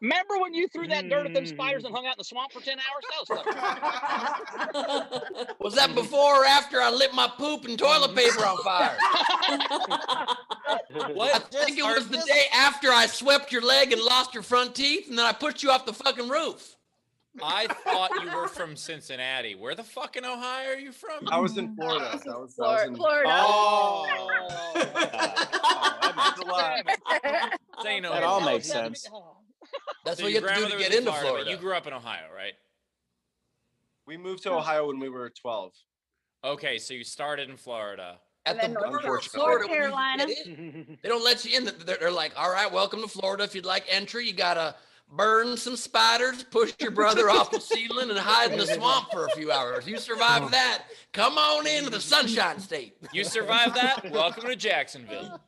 Remember when you threw that dirt at them spiders and hung out in the swamp for 10 hours? That was fucking Was that before or after I lit my poop and toilet paper on fire? What? I think it was the day after I swept your leg and lost your front teeth, and then I pushed you off the fucking roof. I thought you were from Cincinnati. Where the fuck in Ohio are you from? I was in Florida. That was in Florida. Oh, that makes a lot. Say no That more. all makes sense. That's So what your you have to do grandmother to was get in into Florida, but Florida. You grew up in Ohio, right? We moved to Ohio when we were 12. Okay, so you started in Florida. At And then the North border of Carolina. Florida, when you get in, they don't let you in. They're like, all right, welcome to Florida. If you'd like entry, you gotta burn some spiders, push your brother off the ceiling, and hide in the swamp for a few hours. You survive that, come on into the Sunshine State. You survived that? Welcome to Jacksonville.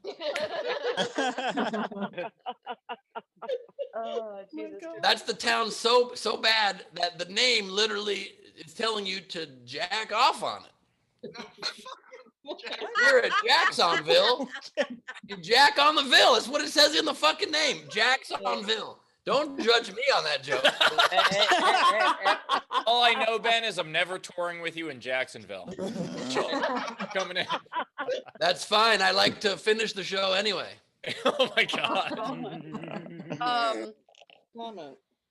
Oh, Jesus. That's the town so bad that the name literally is telling you to jack off on it. You're at Jacksonville. You jack on the ville. That's what it says in the fucking name. Jacksonville. Don't judge me on that joke. All I know, Ben, is I'm never touring with you in Jacksonville. Coming in. That's fine. I like to finish the show anyway. Oh my God.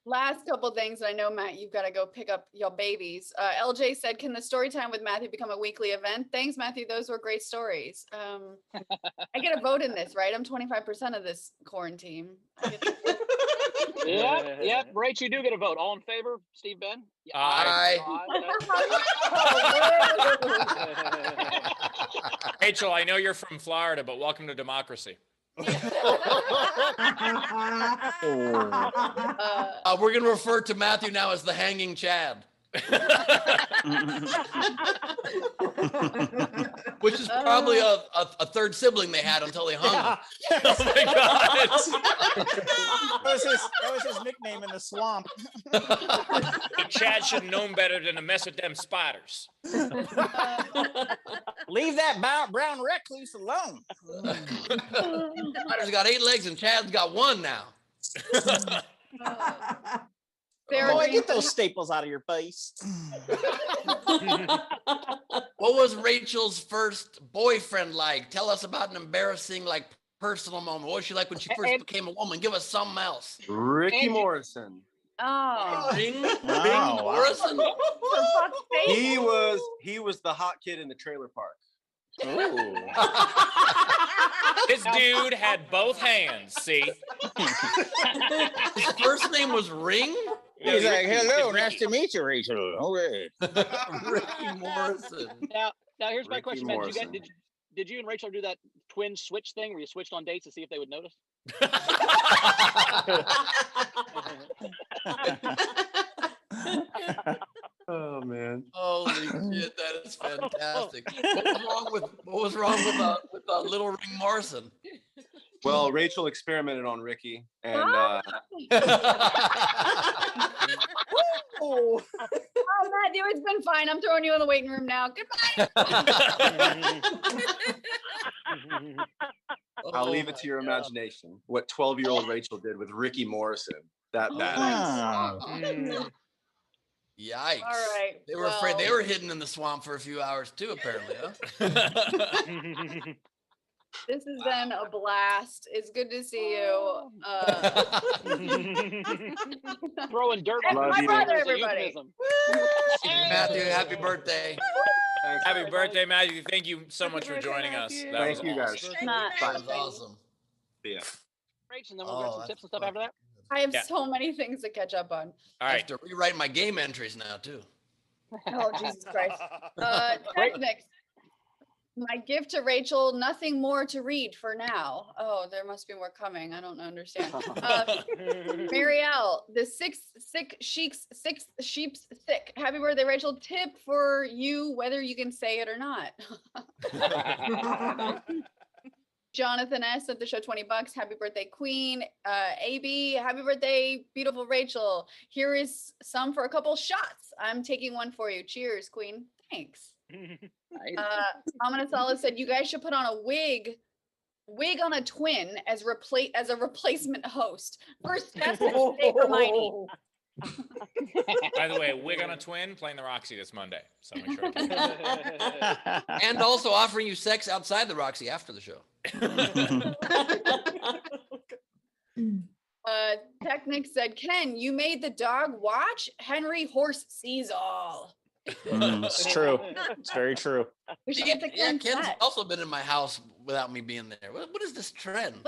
Last couple things. I know, Matt, you've got to go pick up your babies. LJ said, can the story time with Matthew become a weekly event? Thanks, Matthew. Those were great stories. I get a vote in this, right? I'm 25% of this quarantine. Yep. Rach, you do get a vote. All in favor? Steve, Ben? Yeah, Aye. Rachel, I know you're from Florida, but welcome to democracy. We're going to refer to Matthew now as the hanging Chad. Which is probably a third sibling they had until they hung him. Oh my God. That was his nickname in the swamp. Chad should have known better than to mess with them spiders. Leave that brown recluse alone. Spider's got 8 legs and Chad's got 1 now. Boy, get those staples out of your face. What was Rachel's first boyfriend like? Tell us about an embarrassing, like, personal moment. What was she like when she first became a woman? Give us something else. Ricky Morrison. Oh. Bing Wow. Morrison? For fuck's sake. He was the hot kid in the trailer park. This dude had both hands, see? His first name was Ring? He's like, hello, Ricky. nice to meet you, Rachel. Okay. Ricky Morrison. Now here's my Ricky question, man. Morrison. did you and Rachel do that twin switch thing where you switched on dates to see if they would notice? Oh man. Holy shit, that is fantastic. What was wrong with Little Ring Morrison? Well, Rachel experimented on Ricky, and Oh, Matthew, it's been fine. I'm throwing you in the waiting room now. Goodbye. I'll leave it to your imagination. What 12-year-old Rachel did with Ricky Morrison. That Yikes. All right. They were afraid they were hidden in the swamp for a few hours too, apparently, huh? This has been a blast. It's good to see you. Throwing dirt That's on my you. brother, is a everybody. euphemism. Matthew, happy birthday. Thanks. Happy birthday, Matthew. Thank you so much for joining us. Matthew. That was Thank you, guys. awesome. Not That was anything. awesome. Yeah. Rach, and then we'll learn some tips and stuff after that. I have Yeah. so many things to catch up on. All I right. have to rewrite my game entries now too. Oh, Jesus Christ. Technics. My gift to Rachel, nothing more to read for now. Oh, there must be more coming. I don't understand. Marielle, the sixth sheep's thick. Happy birthday, Rachel. Tip for you, whether you can say it or not. Jonathan S. at the show, $20. Happy birthday, Queen. AB, happy birthday, beautiful Rachel. Here is some for a couple shots. I'm taking one for you. Cheers, Queen. Thanks. Aminasala said you guys should put on a wig on a twin as a replacement host. First test is State Hermione. By the way, wig on a twin playing the Roxy this Monday. So make sure. And also offering you sex outside the Roxy after the show. Technic said, Ken, you made the dog watch. Henry Horse sees all. It's true. It's very true. We should get the Yeah, Ken Ken's set. also been in my house without me being there. What is this trend?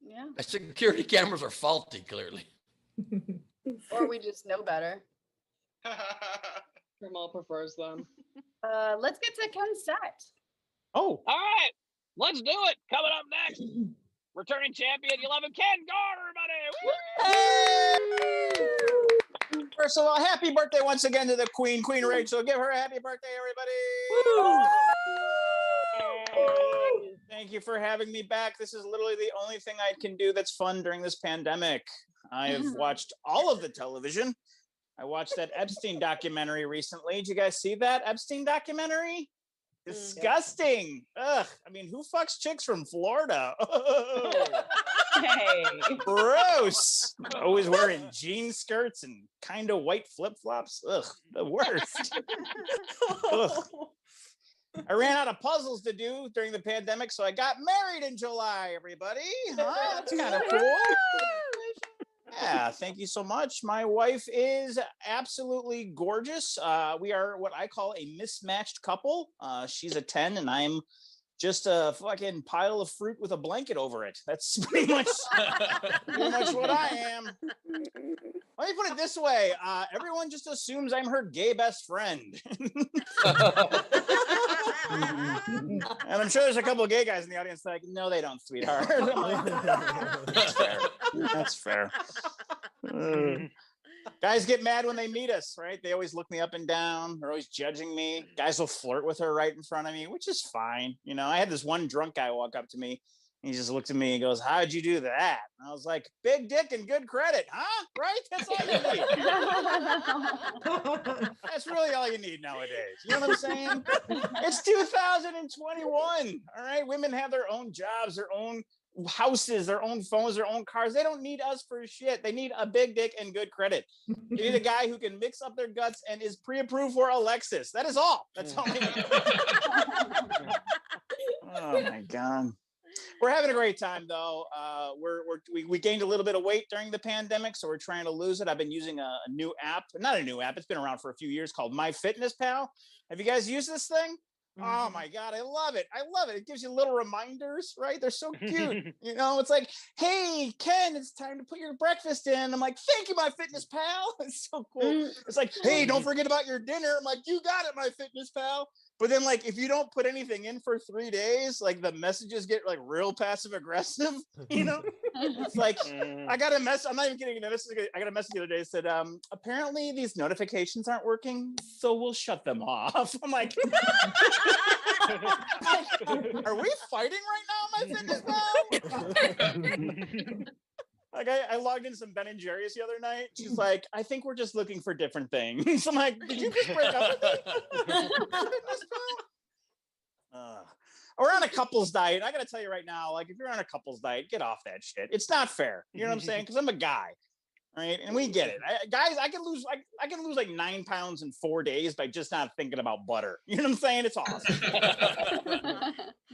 Yeah. My security cameras are faulty, clearly. Or we just know better. Jamal prefers them. Let's get to Ken set. Oh. All right, let's do it. Coming up next, returning champion 11, Ken Garr, everybody. First of all, happy birthday once again to the Queen Rachel. Give her a happy birthday, everybody. Thank you for having me back. This is literally the only thing I can do that's fun during this pandemic. I have watched all of the television. I watched that Epstein documentary recently. Did you guys see that Epstein documentary? Disgusting. Ugh. I mean, who fucks chicks from Florida? Hey. Gross. Always wearing jean skirts and kind of white flip-flops. Ugh, the worst. Ugh. I ran out of puzzles to do during the pandemic, so I got married in July, everybody. Huh? That's kind of cool. Yeah, thank you so much. My wife is absolutely gorgeous. We are what I call a mismatched couple. She's a 10 and I'm just a fucking pile of fruit with a blanket over it. That's pretty much what I am. Let me put it this way. Everyone just assumes I'm her gay best friend. And I'm sure there's a couple of gay guys in the audience like, no, they don't, sweetheart. That's fair. That's fair. Guys get mad when they meet us, right? They always look me up and down. They're always judging me. Guys will flirt with her right in front of me, which is fine. You know, I had this one drunk guy walk up to me. He just looked at me and goes, how'd you do that? And I was like, big dick and good credit, huh? Right? That's all you need. That's really all you need nowadays. You know what I'm saying? It's 2021. All right. Women have their own jobs, their own houses, their own phones, their own cars. They don't need us for shit. They need a big dick and good credit. You need a guy who can mix up their guts and is pre-approved for Alexis. That is all. That's all they need. Oh my God. We're having a great time though. We gained a little bit of weight during the pandemic, so we're trying to lose it. I've been using a new app, not a new app. It's been around for a few years called MyFitnessPal. Have you guys used this thing? Oh my God, I love it. I love it. It gives you little reminders, right? They're so cute. It's like, hey, Ken, it's time to put your breakfast in. I'm like, thank you, my fitness pal. It's so cool. It's like, hey, don't forget about your dinner. I'm like, you got it, my fitness pal. But then, like, if you don't put anything in for 3 days, like the messages get like real passive aggressive. It's like I got a mess. I'm not even kidding. I got a message the other day that said, apparently these notifications aren't working, so we'll shut them off. I'm like, are we fighting right now, my fitness pal? Like I logged in some Ben and Jerry's the other night. She's like, I think we're just looking for different things. I'm like, did you just break up with me? We're on a couples diet. I got to tell you right now, like if you're on a couples diet, get off that shit. It's not fair. You know what I'm saying? Because I'm a guy, right? And we get it. Guys, I can lose like 9 pounds in 4 days by just not thinking about butter. You know what I'm saying? It's awesome.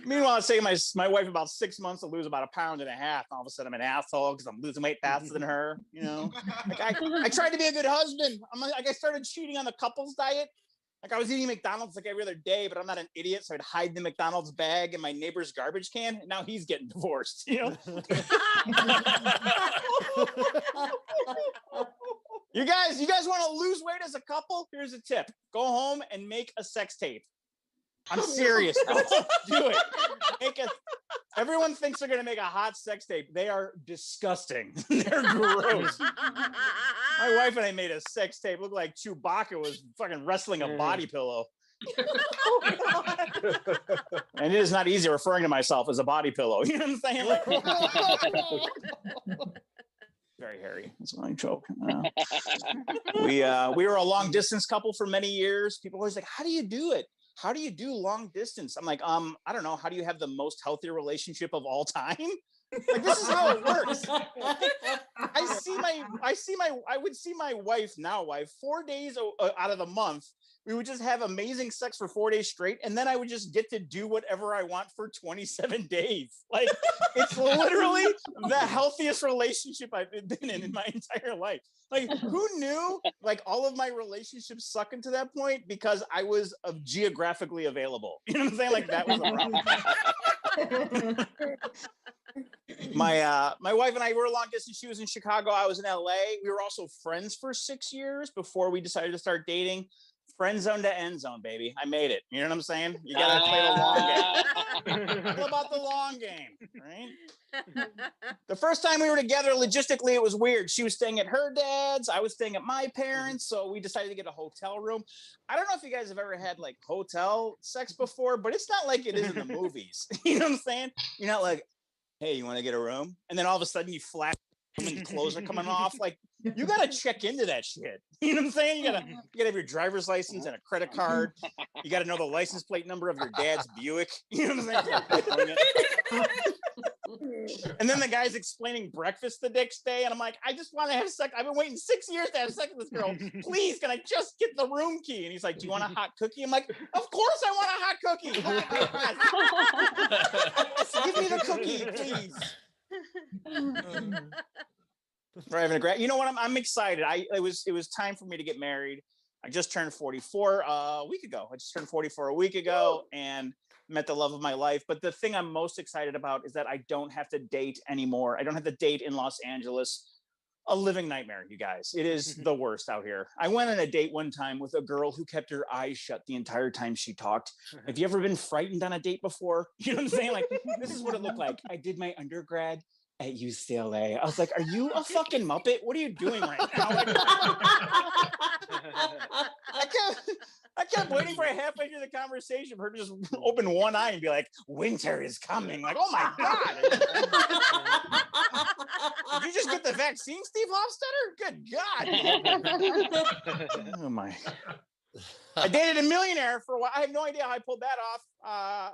Meanwhile, I'd say my wife about 6 months to lose about 1.5 pounds. All of a sudden, I'm an asshole because I'm losing weight faster than her. Like I tried to be a good husband. I started cheating on the couples diet. Like I was eating McDonald's like every other day, but I'm not an idiot, so I'd hide the McDonald's bag in my neighbor's garbage can. And now he's getting divorced. You guys want to lose weight as a couple? Here's a tip: go home and make a sex tape. I'm serious. Do it. Everyone thinks they're gonna make a hot sex tape. They are disgusting. They're gross. My wife and I made a sex tape. Looked like Chewbacca was fucking wrestling a body pillow. And it is not easy referring to myself as a body pillow. You know what I'm saying? Very hairy. That's my joke. We were a long distance couple for many years. People always like, how do you do it? How do you do long distance? I'm like, I don't know. How do you have the most healthy relationship of all time? Like, this is how it works. I would see my wife, 4 days out of the month. We would just have amazing sex for 4 days straight. And then I would just get to do whatever I want for 27 days. Like, it's literally the healthiest relationship I've been in my entire life. Like, who knew, like, all of my relationships suck until that point because I was geographically available. You know what I'm saying? Like, that was the problem. My wife and I were long distance. She was in Chicago. I was in LA. We were also friends for 6 years before we decided to start dating. Friend zone to end zone, baby. I made it. You know what I'm saying? You gotta play the long game. All about the long game, right? The first time we were together, logistically, it was weird. She was staying at her dad's. I was staying at my parents. So we decided to get a hotel room. I don't know if you guys have ever had like hotel sex before, but it's not like it is in the movies. You know what I'm saying? You're not like, hey, you want to get a room? And then all of a sudden you flash and clothes are coming off. Like, you got to check into that shit. You know what I'm saying? You got to have your driver's license and a credit card. You got to know the license plate number of your dad's Buick. You know what I'm saying? And then the guy's explaining breakfast the next day. And I'm like, I just want to have sex. I've been waiting 6 years to have sex with this girl. Please, can I just get the room key? And he's like, do you want a hot cookie? I'm like, of course I want a hot cookie. Give me the cookie, please. We're having a great. You know what? I'm excited. It was time for me to get married. I just turned 44 a week ago. I just turned 44 a week ago and met the love of my life. But the thing I'm most excited about is that I don't have to date anymore. I don't have to date in Los Angeles. A living nightmare, you guys. It is the worst out here. I went on a date one time with a girl who kept her eyes shut the entire time she talked. Have you ever been frightened on a date before? You know what I'm saying? Like, this is what it looked like. I did my undergrad at UCLA. I was like, are you a fucking Muppet? What are you doing right now? Like, I kept waiting for a halfway through the conversation for her to just open one eye and be like, winter is coming. Like, oh my God. Did you just get the vaccine, Steve Hofstetter? Good God. Oh my. I dated a millionaire for a while. I have no idea how I pulled that off.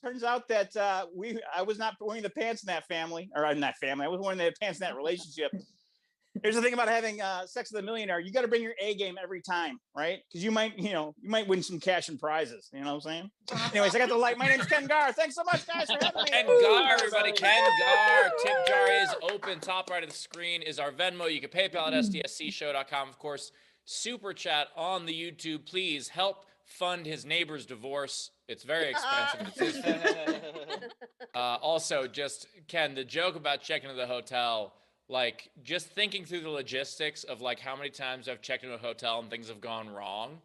Turns out that I was not wearing the pants in that family, or in that family. I wasn't wearing the pants in that relationship. Here's the thing about having sex with a millionaire: you got to bring your A game every time, right? Because you might win some cash and prizes. You know what I'm saying? Anyways, I got the light. My name's Ken Garr. Thanks so much, guys, for having me. Ken Garr, everybody. Ken Garr. Tip jar is open. Top right of the screen is our Venmo. You can PayPal at sdscshow.com. Of course, Super Chat on the YouTube. Please help fund his neighbor's divorce. It's very expensive. It's his also, just Ken, the joke about checking into the hotel, like just thinking through the logistics of like how many times I've checked into a hotel and things have gone wrong.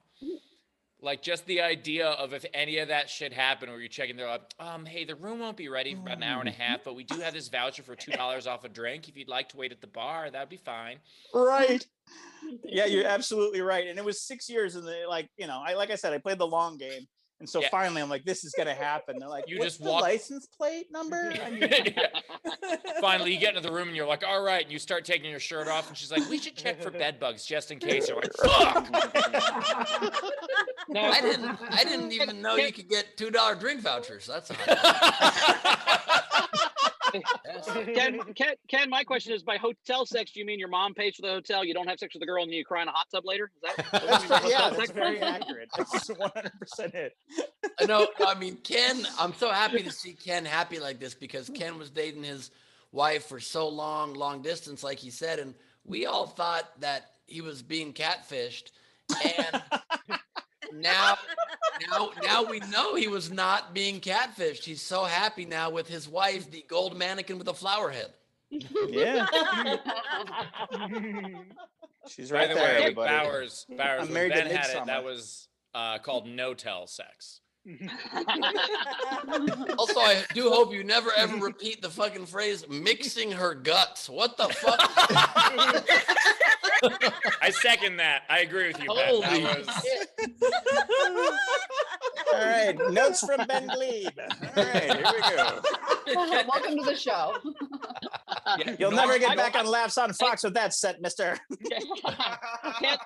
Like just the idea of if any of that shit happened where you're checking, they're like, hey, the room won't be ready for about an hour and a half, but we do have this voucher for $2 off a drink. If you'd like to wait at the bar, that'd be fine. Right. Yeah, you're absolutely right. And it was 6 years in the, like, like I said, I played the long game. And so finally I'm like, this is going to happen. They're like, what's the license plate number? Finally, you get into the room and you're like, all right. And you start taking your shirt off. And she's like, we should check for bed bugs just in case. You're like, fuck. No, I didn't even know you could get $2 drink vouchers. That's hot. Ken, my question is, by hotel sex, do you mean your mom pays for the hotel, you don't have sex with the girl, and then you cry in a hot tub later? Is that yeah, that's very accurate. That's 100% it. No, I mean, Ken, I'm so happy to see Ken happy like this because Ken was dating his wife for so long distance, like he said, and we all thought that he was being catfished, and now we know he was not being catfished. He's so happy now with his wife, the gold mannequin with a flower head. Yeah. She's right By the there, way, everybody. Bowers, I'm when married Ben to had it, Midsummer. that was called no-tell sex. Also, I do hope you never ever repeat the fucking phrase "mixing her guts." What the fuck? I second that. I agree with you, Ben. Holy That was... All right, notes from Ben Glebe. All right, here we go. Welcome to the show. You'll never get back on Laughs on Fox with that set, mister. Ken,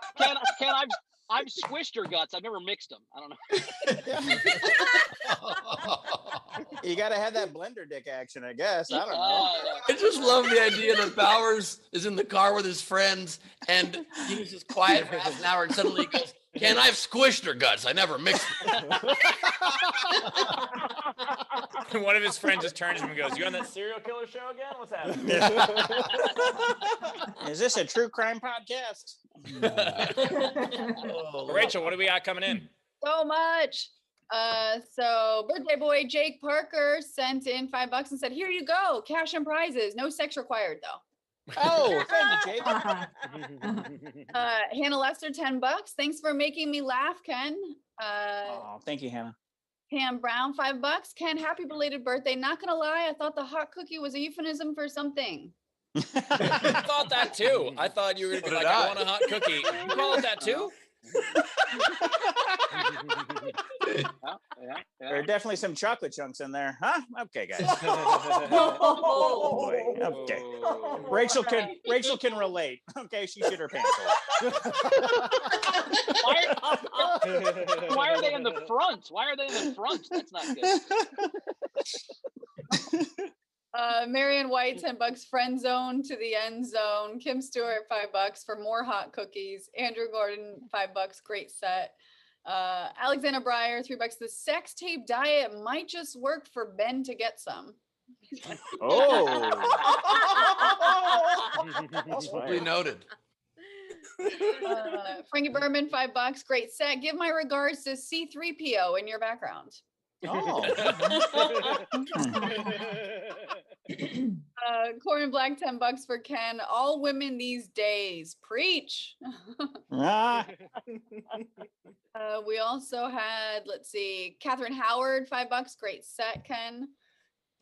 I've squished her guts. I've never mixed them. I don't know. You got to have that blender dick action, I guess. I don't know. I just love the idea that Bowers is in the car with his friends and he was just quiet for half an hour and suddenly he goes, Ken, I've squished her guts. I never mixed them. One of his friends just turns to him and goes, you on that serial killer show again? What's happening? Is this a true crime podcast? Rachel, what do we got coming in? So much. So birthday boy Jake Parker sent in $5 and said, here you go, cash and prizes, no sex required though. Oh, thank you, Jake. Hannah Lester, $10. Thanks for making me laugh, Ken. Oh, thank you, Hannah. Pam Brown, $5. Ken, happy belated birthday. Not gonna lie, I thought the hot cookie was a euphemism for something. I thought that too. I thought you were gonna be like, I want a hot cookie. You call it that too? There are definitely some chocolate chunks in there, huh? Okay, guys. Okay. Rachel can relate. Okay, she shit her pants. Why are they in the front? Why are they in the front? That's not good. Marion White, $10. Friend zone to the end zone. Kim Stewart, $5 for more hot cookies. Andrew Gordon, $5. Great set. Alexander Breyer, $3. The sex tape diet might just work for Ben to get some. Oh. We noted. Frankie Berman, $5. Great set. Give my regards to C3PO in your background. Oh. Corn and Black, $10 for Ken. All women these days. Preach. We also had, let's see, Catherine Howard, $5. Great set, Ken.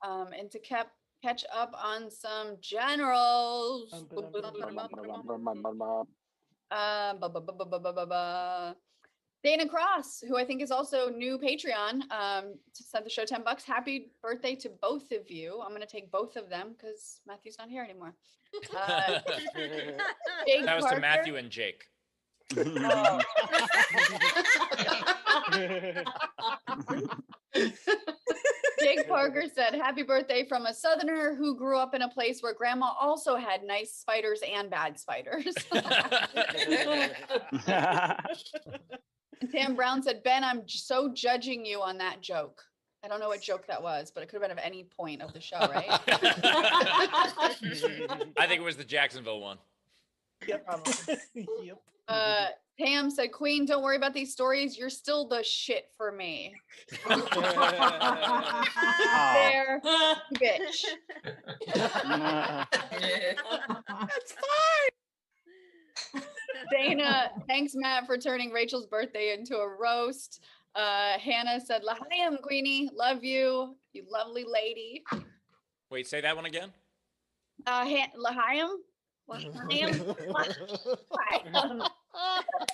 And to catch up on some generals. Dana Cross, who I think is also new Patreon, sent the show $10. Happy birthday to both of you. I'm going to take both of them because Matthew's not here anymore. Jake That was Parker. to Matthew and Jake. Jake Parker said, happy birthday from a Southerner who grew up in a place where grandma also had nice spiders and bad spiders. And Tam Brown said, Ben, I'm so judging you on that joke. I don't know what joke that was, but it could have been at any point of the show, right? I think it was the Jacksonville one. Yep. Yep. Pam said, Queen, don't worry about these stories. You're still the shit for me. There, bitch. That's fine. Dana, thanks, Matt, for turning Rachel's birthday into a roast. Hannah said, Lahayim, Queenie. Love you. You lovely lady. Wait, say that one again. Lahayim? Lahayim?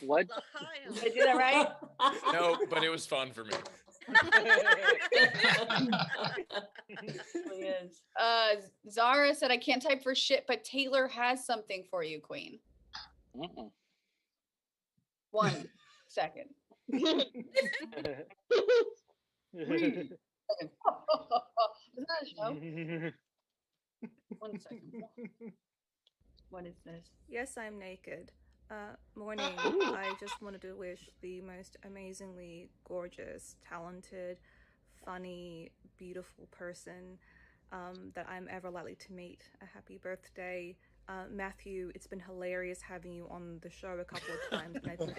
What? Did I do that right? No, but it was fun for me. Really is. Zara said, I can't type for shit, but Taylor has something for you, Queen. 1 second. 3 seconds. Isn't that a show? 1 second. What is this? Yes, I'm naked. Morning. I just wanted to wish the most amazingly gorgeous, talented, funny, beautiful person that I'm ever likely to meet a happy birthday. Matthew, it's been hilarious having you on the show a couple of times. And I think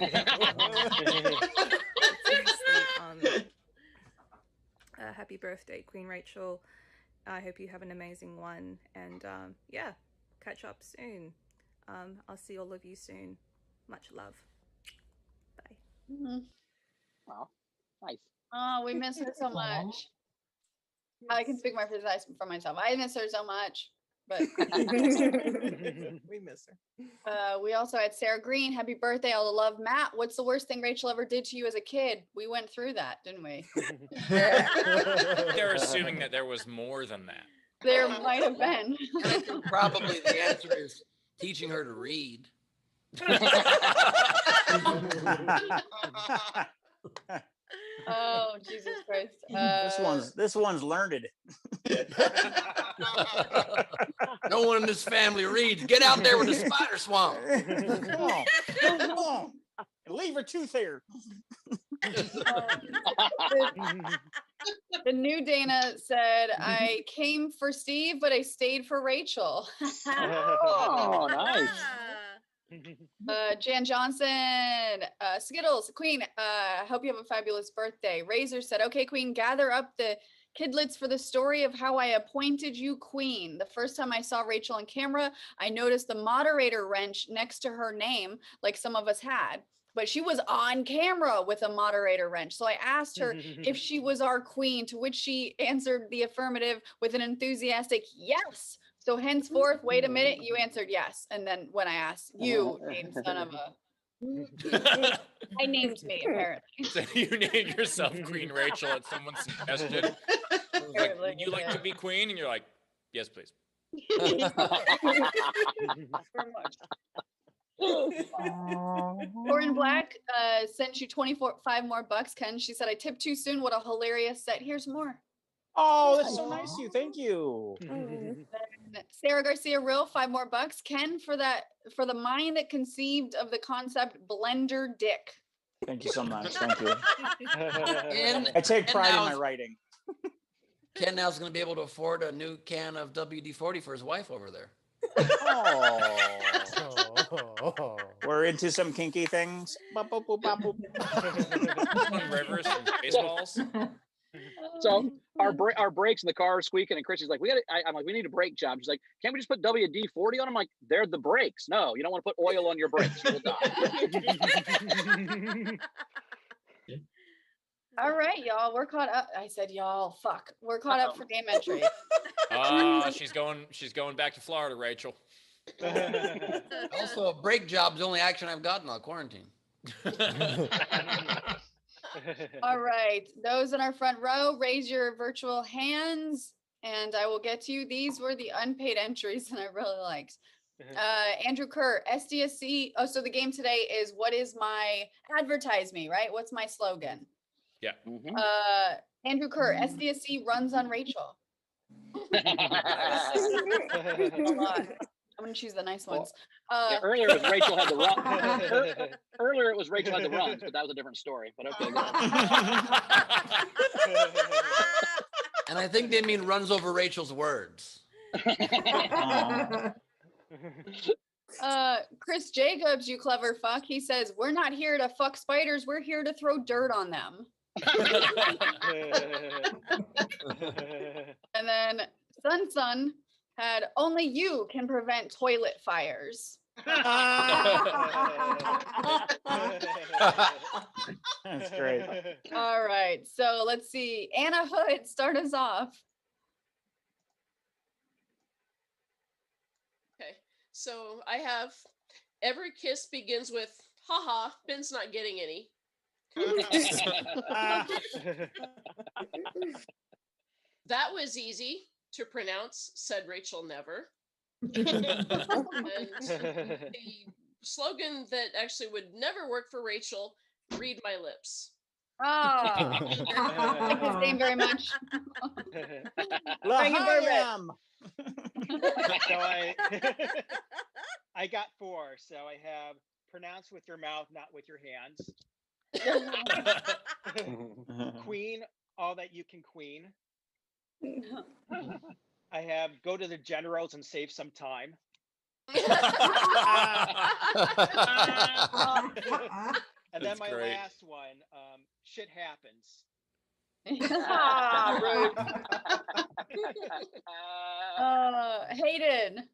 seriously, happy birthday, Queen Rachel. I hope you have an amazing one. And yeah, catch up soon. I'll see all of you soon. Much love. Bye. Wow, nice. Oh, we miss her so much. I can speak for myself. I miss her so much. But we miss her. We also had Sarah Green. Happy birthday, all the love. Matt, what's the worst thing Rachel ever did to you as a kid? We went through that, didn't we? They're assuming that there was more than that. There might have been. I think probably the answer is teaching her to read. Oh, Jesus Christ. This one's learned. No one in this family reads. Get out there with the spider swamp. Come on. Leave her tooth here. The new Dana said, I came for Steve, but I stayed for Rachel. Oh, nice. Jan Johnson, Skittles, Queen, hope you have a fabulous birthday. Razor said, okay, Queen, gather up the kidlets for the story of how I appointed you queen. The first time I saw Rachel on camera, I noticed the moderator wrench next to her name, like some of us had. But she was on camera with a moderator wrench. So I asked her if she was our queen, to which she answered the affirmative with an enthusiastic yes. So henceforth, wait a minute, you answered yes. And then when I asked, you named son of a... I named me, apparently. So you named yourself Queen Rachel at someone's suggestion. Like, would you like to be queen? And you're like, yes, please. Very much. Lauren Black sent you 5 more bucks, Ken. She said, I tipped too soon. What a hilarious set. Here's more. Oh, that's so nice of you. Thank you. And Sarah Garcia Real, 5 more bucks. Ken, for the mind that conceived of the concept blender dick. Thank you so much. Thank you. And I take pride in my writing. Ken now's going to be able to afford a new can of WD-40 for his wife over there. Oh. We're into some kinky things. On rivers and baseballs. So our brakes in the car are squeaking, and Chrissy's like, I'm like, we need a brake job. She's like, can't we just put WD-40 on them? I'm like, they're the brakes. No, you don't want to put oil on your brakes. You'll die. All right, y'all. We're caught up. I said, y'all, fuck. We're caught up for game entry. She's going back to Florida, Rachel. Also, a brake job's the only action I've gotten on quarantine. All right. Those in our front row, raise your virtual hands and I will get to you. These were the unpaid entries that I really liked. Andrew Kerr, SDSC. Oh, so the game today is what is my advertise me, right? What's my slogan? Yeah. Andrew Kerr, SDSC runs on Rachel. A lot. I'm gonna choose the nice ones. Yeah, earlier it was Rachel had the run. Earlier it was Rachel had the runs, but that was a different story. But okay. And I think they mean runs over Rachel's words. Chris Jacobs, you clever fuck. He says, we're not here to fuck spiders. We're here to throw dirt on them. And then Sun had, only you can prevent toilet fires. That's great. All right. So let's see. Anna Hood, start us off. Okay. So I have every kiss begins with haha, Ben's not getting any. That was easy to pronounce, said Rachel never. And the slogan that actually would never work for Rachel, read my lips. Ah, like his name very much. Bring it, Lahayam. So I got 4. So I have pronounce with your mouth, not with your hands. Queen, all that you can queen. I have go to the generals and save some time. And then That's my great. last one, shit happens. Rude. Hayden.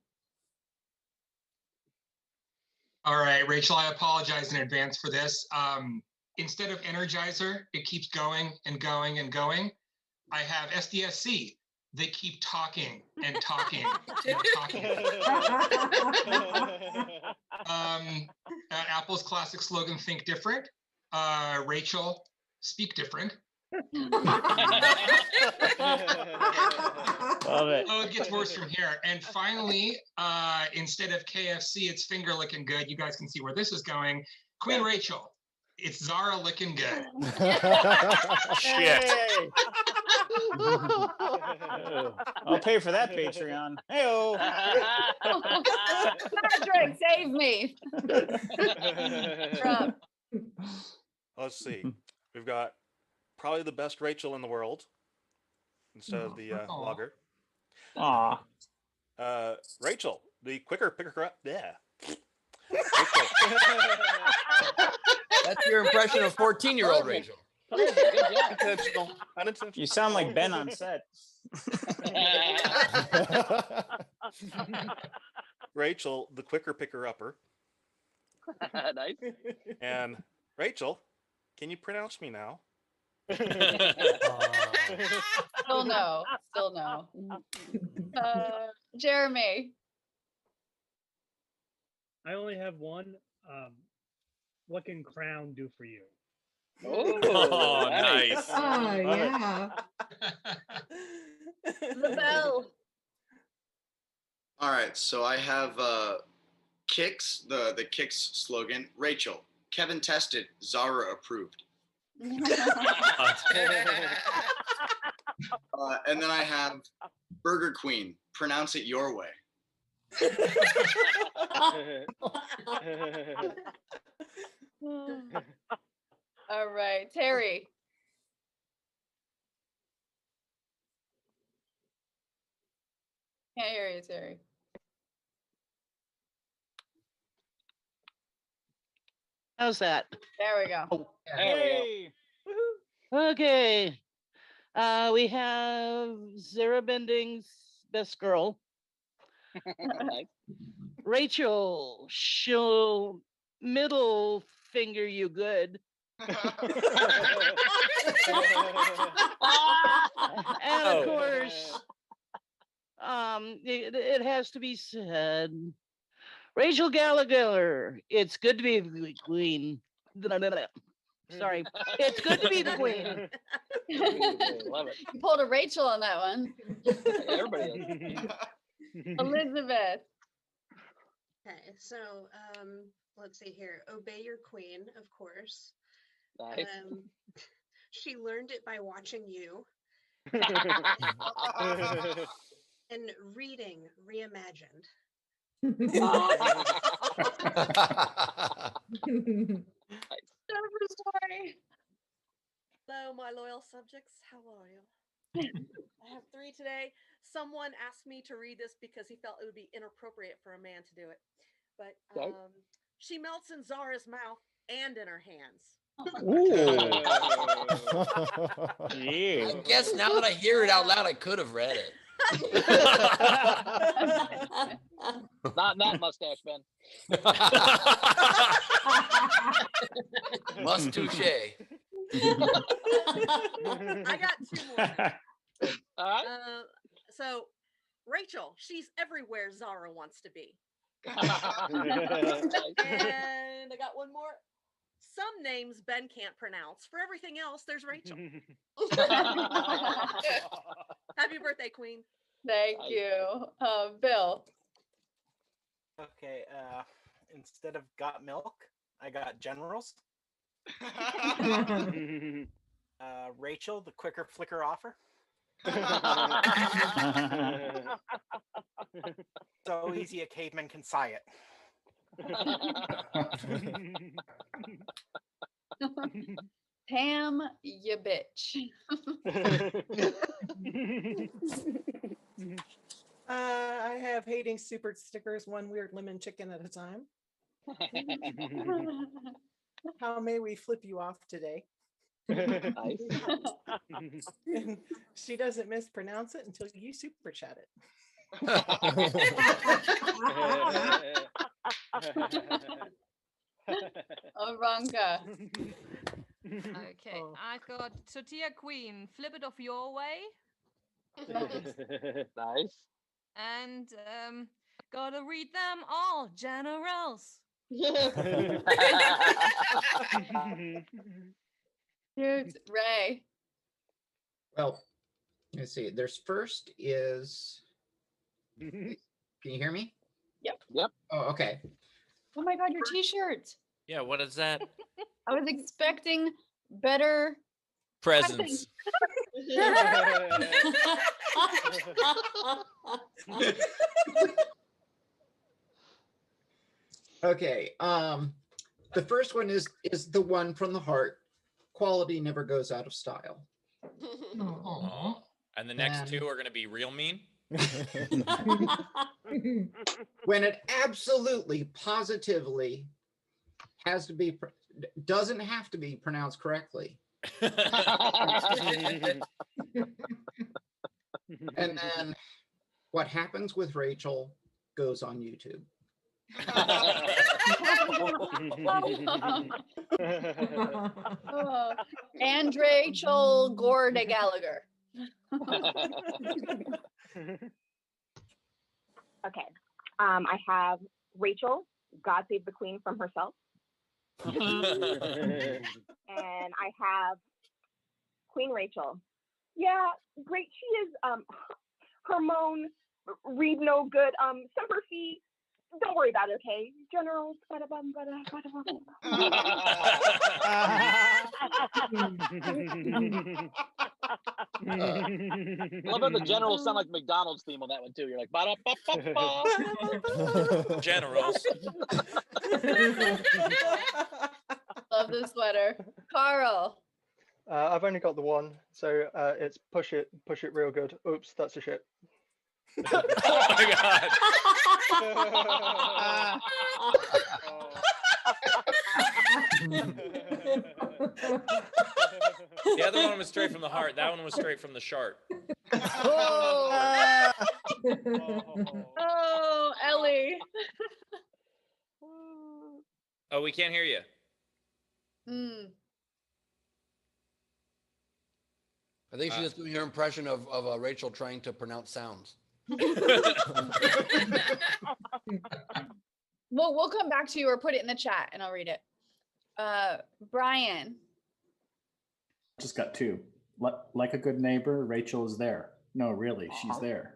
All right, Rachel, I apologize in advance for this. Instead of Energizer, it keeps going and going and going. I have SDSC. They keep talking and talking and talking. Apple's classic slogan, think different. Rachel, speak different. Love it. Oh, it gets worse from here. And finally, instead of KFC, it's finger licking good. You guys can see where this is going. Queen Rachel, it's Zara licking good. Shit. Hey. I'll pay for that Patreon. Hey-o. Patrick, save me. Rob. Let's see. We've got probably the best Rachel in the world instead of the logger. Aw. Rachel, the quicker picker up. Yeah. That's your impression of 14-year-old Rachel. Unintentional. Unintentional. You sound like Ben on set. Rachel, the quicker picker upper. Nice. And Rachel, can you pronounce me now? Still no. Still no. Jeremy. I only have one. What can crown do for you? Oh, nice. Oh, yeah. The bell. All right, so I have Kicks, the Kicks slogan. Rachel, Kevin tested, Zara approved. And then I have Burger Queen, pronounce it your way. All right, Terry. Can't hear you, Terry. How's that? There we go. Hey. Okay. We have Zara Bending's best girl. Rachel, she'll middle finger you good. And of course, it has to be said, Rachel Gallagher, it's good to be the queen. Sorry, it's good to be the queen. Love it. You pulled a Rachel on that one. Everybody is. Elizabeth. Okay, so let's see here. Obey your queen, of course. Nice. She learned it by watching you. And reading Reimagined. Hello, my loyal subjects. How are you? I have 3 today. Someone asked me to read this because he felt it would be inappropriate for a man to do it. but Okay. she melts in Zara's mouth and in her hands. I guess now that I hear it out loud, I could have read it. Not that mustache, Ben. Must touche. I got two more. All right. So Rachel, she's everywhere Zara wants to be. And I got one more. Some names Ben can't pronounce. For everything else, there's Rachel. Happy birthday, Queen. Thank you. Bill. Okay, instead of got milk, I got generals. Rachel, the quicker flicker offer. So easy a caveman can sigh it. Pam, you bitch. I have hating super stickers, one weird lemon chicken at a time. How may we flip you off today? Nice. And she doesn't mispronounce it until you super chat it. Aranka. Okay, I've got Tortilla Queen. Flip it off your way. Nice. And gotta read them all, generals. Cute. Ray. Well, let's see. There's first is. Can you hear me? Yep. Oh, okay. Oh my God, your t-shirt. Yeah, what is that? I was expecting better Presents. Okay. The first one is the one from the heart. Quality never goes out of style. Aw. And the next And- two are going to be real mean. When it absolutely, positively has to be, doesn't have to be pronounced correctly. And then what happens with Rachel goes on YouTube. And Rachel Gorda Gallagher. Okay. I have Rachel, God Save the Queen from herself. And I have Queen Rachel. Yeah, great. She is Hermone, read no good. Semper Fi. Don't worry about it, okay? Generals. Ba-da-bum, ba-da, ba-da-bum. I love how the generals sound like McDonald's theme on that one too. You're like, ba-da-ba-ba-ba. Generals. Love the sweater. Carl. I've only got the one, so it's push it real good. Oops, that's a shit. Oh my God. The other one was straight from the heart. That one was straight from the shart. Oh, oh Ellie. Oh, we can't hear you. I think she's just doing her impression of Rachel trying to pronounce sounds. We'll come back to you or put it in the chat and I'll read it. Brian. Just got two. Like a good neighbor, Rachel is there. No, really, she's there.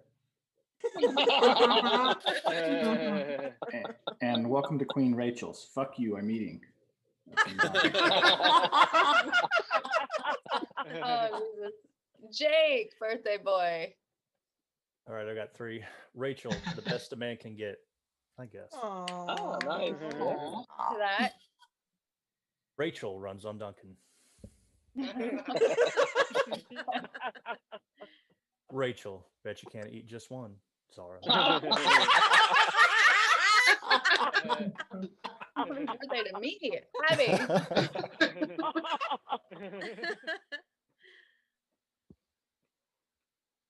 And welcome to Queen Rachel's. Fuck you, I'm eating. Jake, birthday boy. All right, I got three. Rachel, the best a man can get, I guess. Oh, nice. To that. Rachel runs on Duncan. Rachel, bet you can't eat just one, Zara. Happy birthday to me, Abby.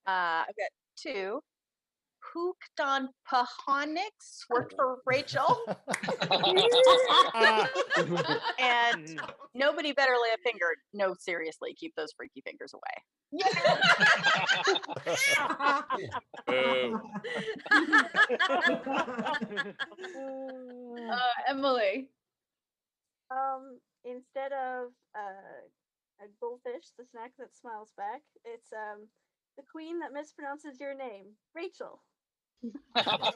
I've got two. Hooked on Pahonix worked for Rachel. And nobody better lay a finger. No, seriously, keep those freaky fingers away. Boo. Emily. Instead of a goldfish, the snack that smiles back, it's the queen that mispronounces your name, Rachel. Oh, I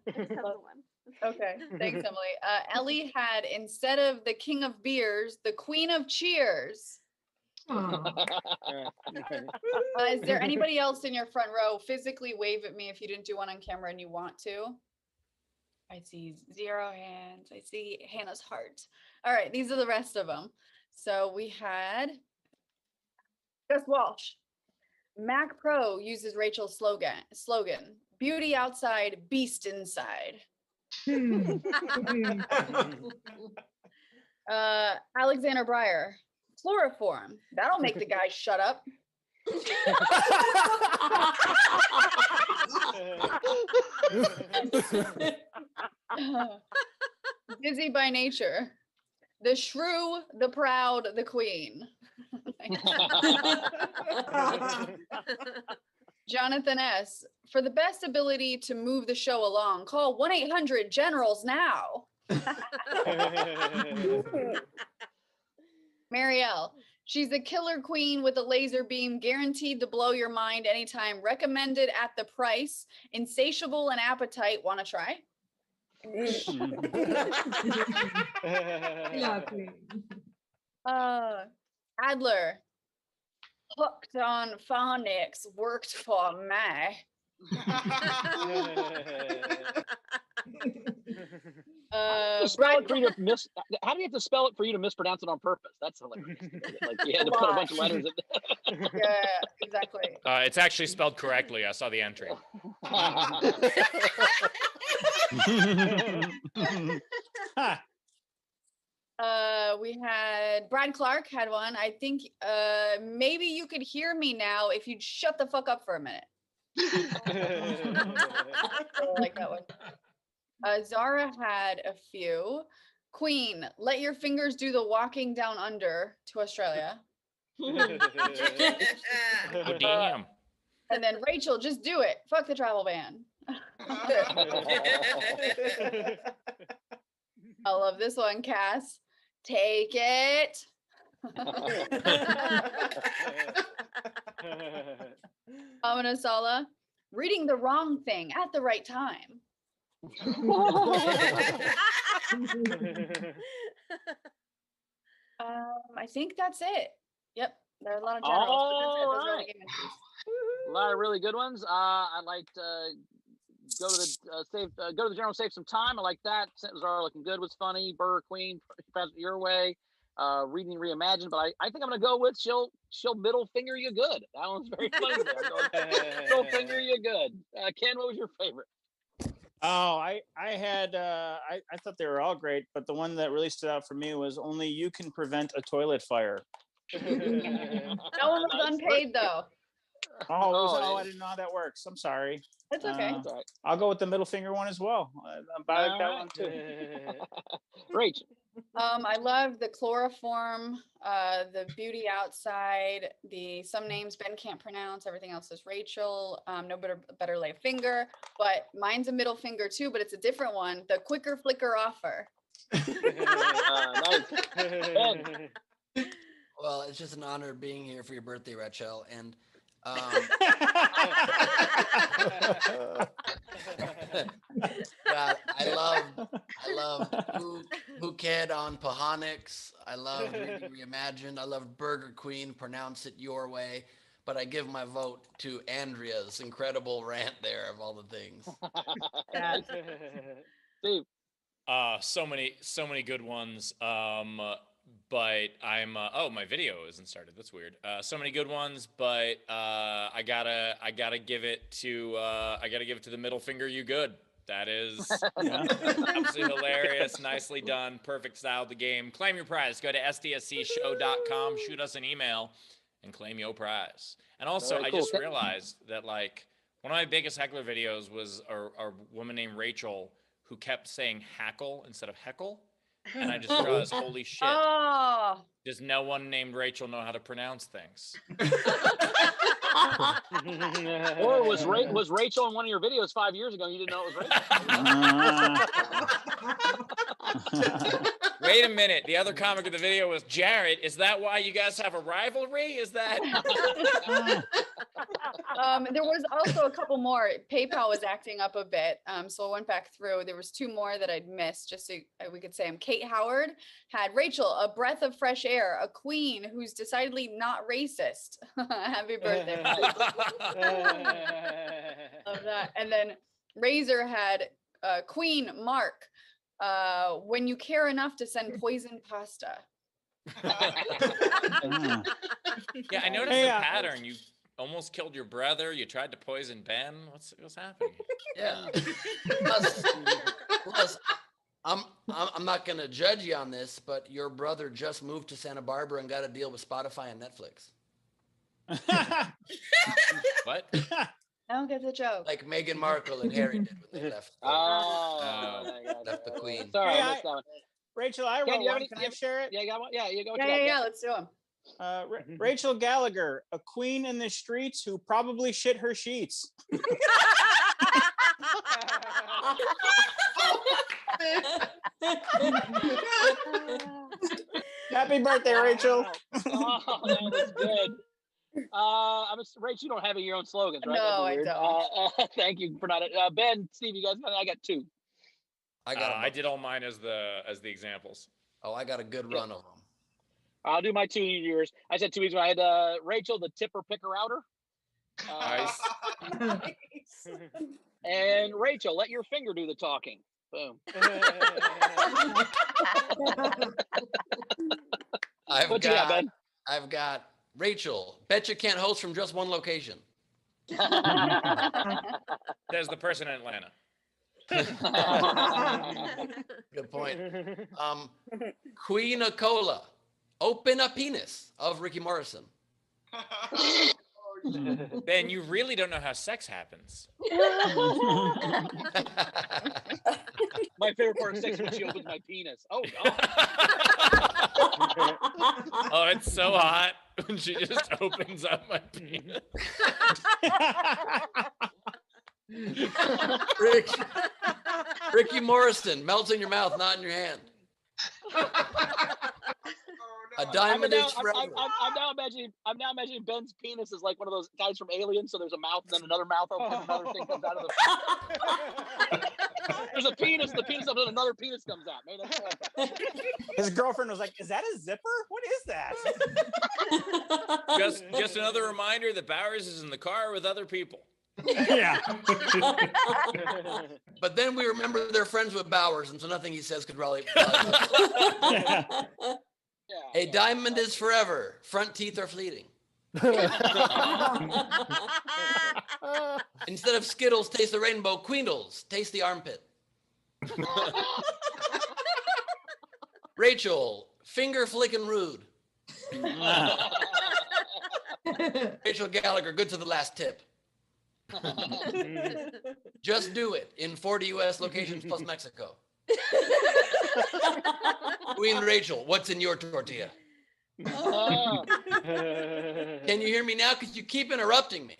just have the one. okay, thanks, Emily. Ellie had, instead of the king of beers, the queen of cheers. Is there anybody else in your front row? Physically wave at me if you didn't do one on camera and you want to. I see 0 hands. I see Hannah's heart. All right, these are the rest of them. So we had Gus Walsh. Mac Pro uses Rachel's slogan, beauty outside, beast inside. Alexander Breyer, chloroform. That'll make the guy shut up. Busy by nature. The shrew, the proud, the queen. Jonathan S. For the best ability to move the show along, call 1-800-GENERALS now. Marielle. She's a killer queen with a laser beam, guaranteed to blow your mind anytime. Recommended at the price. Insatiable and appetite. Want to try? Adler. Hooked on phonics, worked for me. Spell it for you to how do you have to spell it for you to mispronounce it on purpose? That's hilarious. Like you had to put a bunch of letters in. Yeah, exactly. It's actually spelled correctly. I saw the entry. We had Brad Clark had one. I think maybe you could hear me now if you'd shut the fuck up for a minute. I like that one. Zara had a few. Queen, let your fingers do the walking down under to Australia. Oh, damn. And then Rachel, just do it. Fuck the travel ban. I love this one, Cass. Take it. Amanasala, reading the wrong thing at the right time. I think that's it. Yep, there are a lot of generals. All Those are all the right. game entries. A lot of really good ones. I liked go to the general, save some time. I like that. Sentences are looking good. Was funny. Burger Queen, pass it your way. Reading reimagined, but I think I'm gonna go with she'll middle finger you good. That one's very funny. Middle finger you good. Ken, what was your favorite? Oh, I had I thought they were all great, but the one that really stood out for me was only you can prevent a toilet fire. No one was unpaid though. I didn't know how that works. I'm sorry. That's okay. I'll go with the middle finger one as well. I like that one too. Great. I love the chloroform, the beauty outside, some names Ben can't pronounce, everything else is Rachel. No better lay a finger, but mine's a middle finger too, but it's a different one. The quicker flicker offer. Well, it's just an honor being here for your birthday, Rachel, and God, I love Who Kid on Pahonix. I love Reading Reimagined. I love Burger Queen, pronounce it your way. But I give my vote to Andrea's incredible rant there of all the things. Steve. So many good ones. but I'm oh, my video isn't started. That's weird. So many good ones, but I gotta give it to the middle finger. You good? That is absolutely hilarious. Nicely done. Perfect style of the game. Claim your prize. Go to sdscshow.com. Shoot us an email and claim your prize. And also, Very I cool. just realized that like one of my biggest heckler videos was a woman named Rachel who kept saying hackle instead of heckle. And I just realized, holy shit. Oh. Does no one named Rachel know how to pronounce things? Or was Rachel in one of your videos 5 years ago and you didn't know it was Rachel? Wait a minute. The other comic of the video was Jared. Is that why you guys have a rivalry? Is that? There was also a couple more. PayPal was acting up a bit, so I went back through. There was 2 more that I'd missed, just so we could say them. Kate Howard had Rachel, a breath of fresh air, a queen who's decidedly not racist. Happy birthday. Love that. And then Razor had Queen Mark, when you care enough to send poison pasta. Yeah, I noticed the pattern. You almost killed your brother. You tried to poison Ben. What's happening? Yeah. Plus, I'm not gonna judge you on this, but your brother just moved to Santa Barbara and got a deal with Spotify and Netflix. What? I don't get the joke. Like Meghan Markle and Harry did when they left. Left the Queen. Sorry, Hey, I missed that one. Rachel, I Ken, wrote you have one. any- Can I share it? Yeah, you got one? Yeah, you go. Yeah, let's do them. Rachel Gallagher, a queen in the streets who probably shit her sheets. Happy birthday, Rachel. Oh, that was good. Rach, you don't have your own slogans, right? No, That'd be I weird. Thank you for not. Ben, Steve, you guys. I got 2. I did all mine as the examples. Oh, I got a good run of them. I'll do my 2 yours. I said 2 weeks ago. I had Rachel, the tipper picker outer. Nice. And Rachel, let your finger do the talking. Boom. I've got Rachel. Bet you can't host from just one location. Says the person in Atlanta. Good point. Queen of Cola. Open a penis of Ricky Morrison. Ben, you really don't know how sex happens. My favorite part of sex is when she opens my penis. Oh, God. Oh, it's so hot when she just opens up my penis. Ricky Morrison, melts in your mouth, not in your hand. A diamond is forever. I'm now imagining Ben's penis is like one of those guys from Aliens. So there's a mouth and then another mouth opens and another thing comes out of the. There's a penis. The penis opens and another penis comes out. Maybe His girlfriend was like, "Is that a zipper? What is that?" Just another reminder that Bowers is in the car with other people. Yeah. But then we remember they're friends with Bowers, and so nothing he says could really. A diamond is forever. Front teeth are fleeting. Instead of Skittles, taste the rainbow. Queendles, taste the armpit. Rachel, finger flicking rude. Rachel Gallagher, good to the last tip. Just do it in 40 U.S. locations plus Mexico. Queen Rachel, what's in your tortilla? Can you hear me now? Because you keep interrupting me.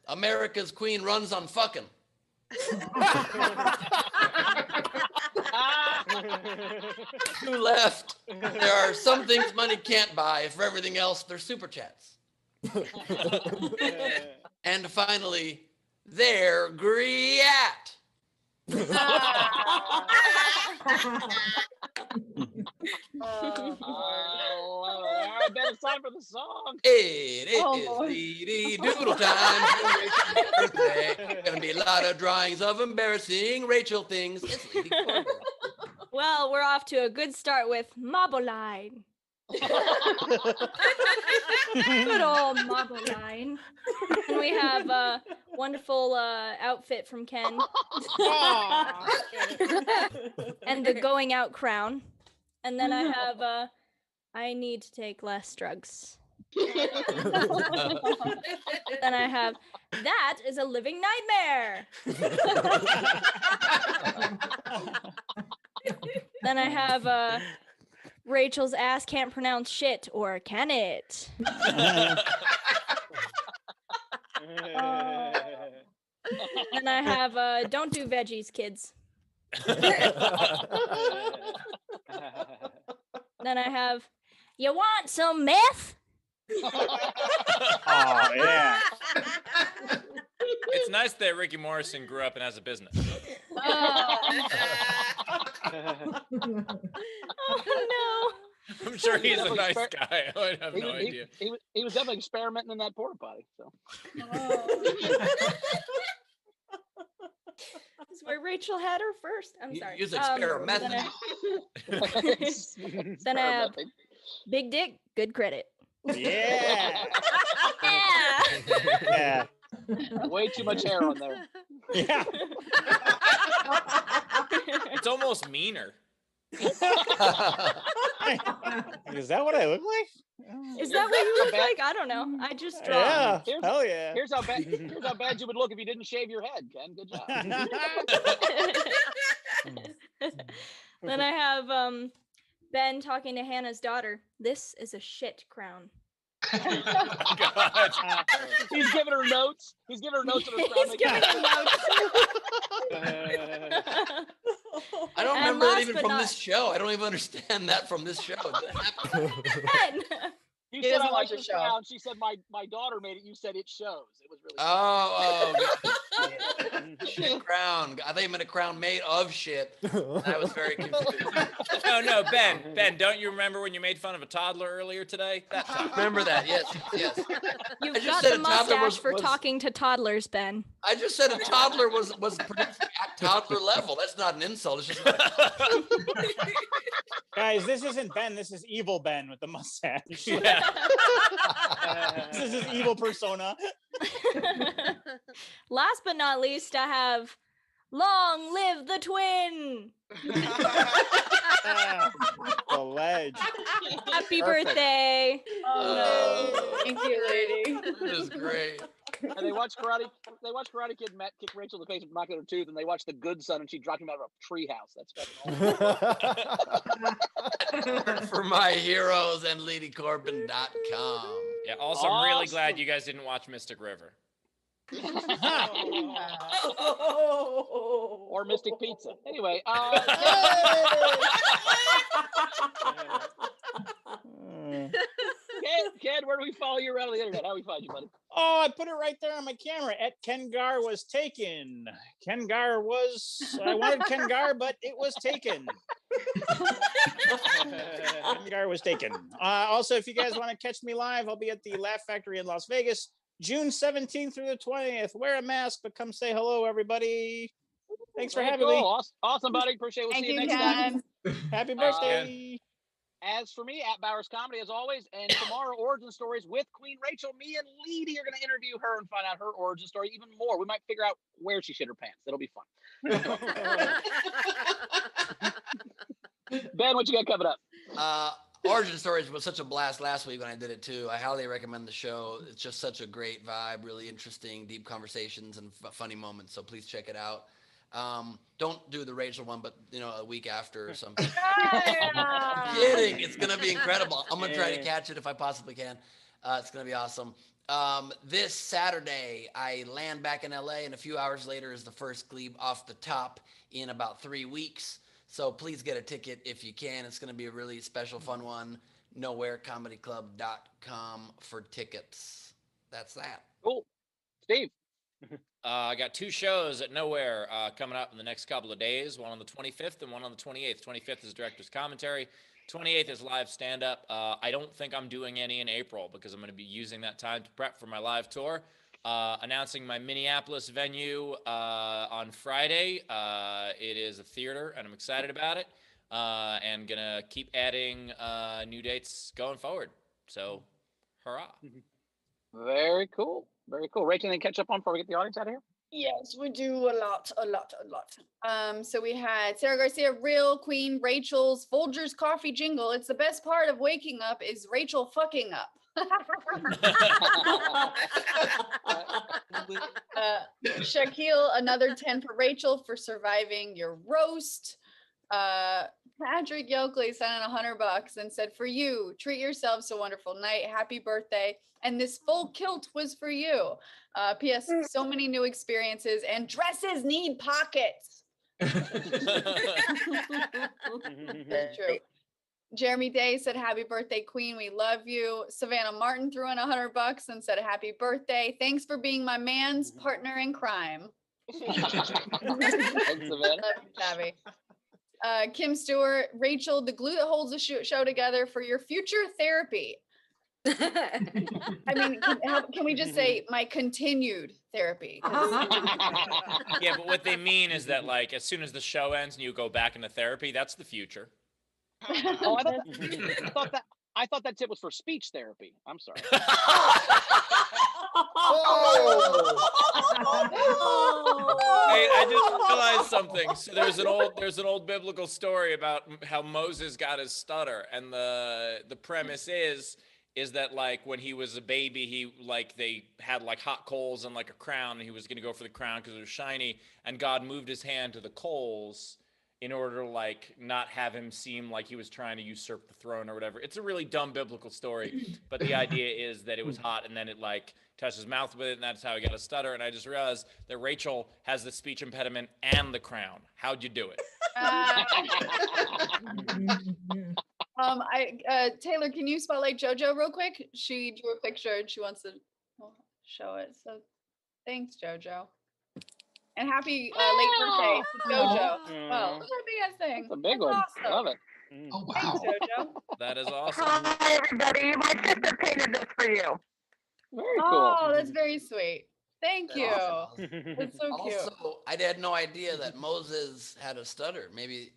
America's queen runs on fucking. Two left. There are some things money can't buy. For everything else, they're super chats. And finally, they're Griat. All right, Ben, it's time for the song. It is Oh. Dee Doodle time for Rachel's birthday. Gonna be a lot of drawings of embarrassing Rachel things. It's Lady Corbin. Well, we're off to a good start with Marble-line. Good old Marble-line. And we have a wonderful outfit from Ken. And the going out crown. And then I have I need to take less drugs. Then I have that is a living nightmare. Then I have Rachel's ass can't pronounce shit, or can it? And I have don't do veggies, kids. Then I have, you want some meth? Oh yeah. It's nice that Ricky Morrison grew up and has a business. Oh I'm sure he's a Definitely nice exper- guy. I would have He no was- idea. He was definitely experimenting in that porta potty. So. That's where Rachel had her first. I'm sorry. Use experimenting. Then I have big dick, good credit. Yeah. Yeah. Yeah. Way too much hair on there. Yeah. It's almost meaner. Is that what I look like? Is that what you look like? I don't know. I just draw. Yeah. Here's, Hell yeah. Here's how bad you would look if you didn't shave your head, Ken. Good job. Then I have Ben talking to Hannah's daughter. This is a shit crown. God. He's giving her notes. He's giving her notes on her crown. He's giving her notes. I don't And remember that last even but from not- this show. I don't even understand that from this show. Ben. You He said doesn't I like like the the show. crown. She said my daughter made it. You said it shows. It was really. Oh, shit crown. I thought you meant a crown made of shit. I was very confused. No, Ben, don't you remember when you made fun of a toddler earlier today? That time. Remember that? Yes, yes. You've I just got said the a toddler mustache for was- talking to toddlers, Ben. I just said a toddler was producing at toddler level. That's not an insult. It's just like, Guys, this isn't Ben. This is evil Ben with the mustache. Yeah. This is his evil persona. Last but not least, I have long live the twin. The ledge. Happy Perfect. birthday. Oh no. Thank you, lady. that is great. And they watched Karate. They watched Karate Kid. Matt kick Rachel in the face with knock out her tooth, and they watched The Good Son, and she dropped him out of a treehouse. That's fucking For my heroes and LadyCorbin.com. Yeah, also, I'm really Awesome. glad you guys didn't watch Mystic River. or Mystic Pizza. Anyway, Ken, where do we follow you around on the internet? How do we find you, buddy? Oh, I put it right there on my camera. At Ken Garr was taken. Ken Garr was. I wanted Ken Garr, but it was taken. Ken Garr was taken. Also, if you guys want to catch me live, I'll be at the Laugh Factory in Las Vegas, June 17th through the 20th. Wear a mask, but come say hello, everybody. Thanks for Very having cool. me. Awesome, buddy. Appreciate it. We'll Thank see you you, next time. Ken. Happy Thanks, birthday. As for me, at Bowers Comedy, as always, and tomorrow, Origin Stories with Queen Rachel. Me and Leedy are going to interview her and find out her origin story even more. We might figure out where she shit her pants. That'll be fun. Ben, what you got coming up? Origin Stories was such a blast last week when I did it too. I highly recommend the show. It's just such a great vibe, really interesting, deep conversations and funny moments. So please check it out. Don't do the Rachel one, but a week after or something. I'm kidding. It's gonna be incredible. I'm gonna try to catch it if I possibly can. It's gonna be awesome. This Saturday, I land back in LA, and a few hours later is the first Glebe Off the Top in about 3 weeks. So please get a ticket if you can. It's gonna be a really special, fun one. NowhereComedyClub.com for tickets. That's that. Cool. Steve. I got 2 shows at Nowhere coming up in the next couple of days, one on the 25th and one on the 28th. 25th is director's commentary. 28th is live stand up. I don't think I'm doing any in April because I'm going to be using that time to prep for my live tour. Announcing my Minneapolis venue on Friday. It is a theater, and I'm excited about it. And gonna keep adding new dates going forward. So, hurrah! Very cool. Very cool. Rachel, anything to catch up on before we get the audience out of here? Yes, we do a lot. So we had Sarah Garcia, Real Queen, Rachel's Folgers coffee jingle. It's the best part of waking up is Rachel fucking up. Shaquille, another 10 for Rachel for surviving your roast. Patrick Yoakley sent in $100 and said, for you, treat yourselves a wonderful night. Happy birthday. And this full kilt was for you. P.S. So many new experiences and dresses need pockets. That's true. Jeremy Day said, happy birthday, Queen. We love you. Savannah Martin threw in $100 and said, happy birthday. Thanks for being my man's partner in crime. Thanks, Savannah. Love you, Savvy. Kim Stewart, Rachel, the glue that holds the show together for your future therapy. I mean, can we just say my continued therapy? Yeah, but what they mean is that, like, as soon as the show ends and you go back into therapy, that's the future. Oh, I thought that tip was for speech therapy. I'm sorry. Hey, I just realized something. So there's an old biblical story about how Moses got his stutter, and the premise is that, like, when he was a baby, they had like hot coals and like a crown, and he was going to go for the crown because it was shiny, and God moved his hand to the coals in order to, like, not have him seem like he was trying to usurp the throne or whatever. It's a really dumb biblical story, but the idea is that it was hot, and then it, like, touched his mouth with it, and that's how he got a stutter. And I just realized that Rachel has the speech impediment and the crown. How'd you do it? Taylor, can you spotlight JoJo real quick? She drew a picture and she wants to show it. So thanks, JoJo. And happy late birthday to JoJo. Well, look at the big ass thing. That's a big That's one. awesome. Love it. Oh, wow. Thanks, JoJo. That is awesome. Hi, everybody. My sister painted this for you. Very Oh, that's very sweet. Thank you. Awesome. That's so cute. Also, I had no idea that Moses had a stutter. Maybe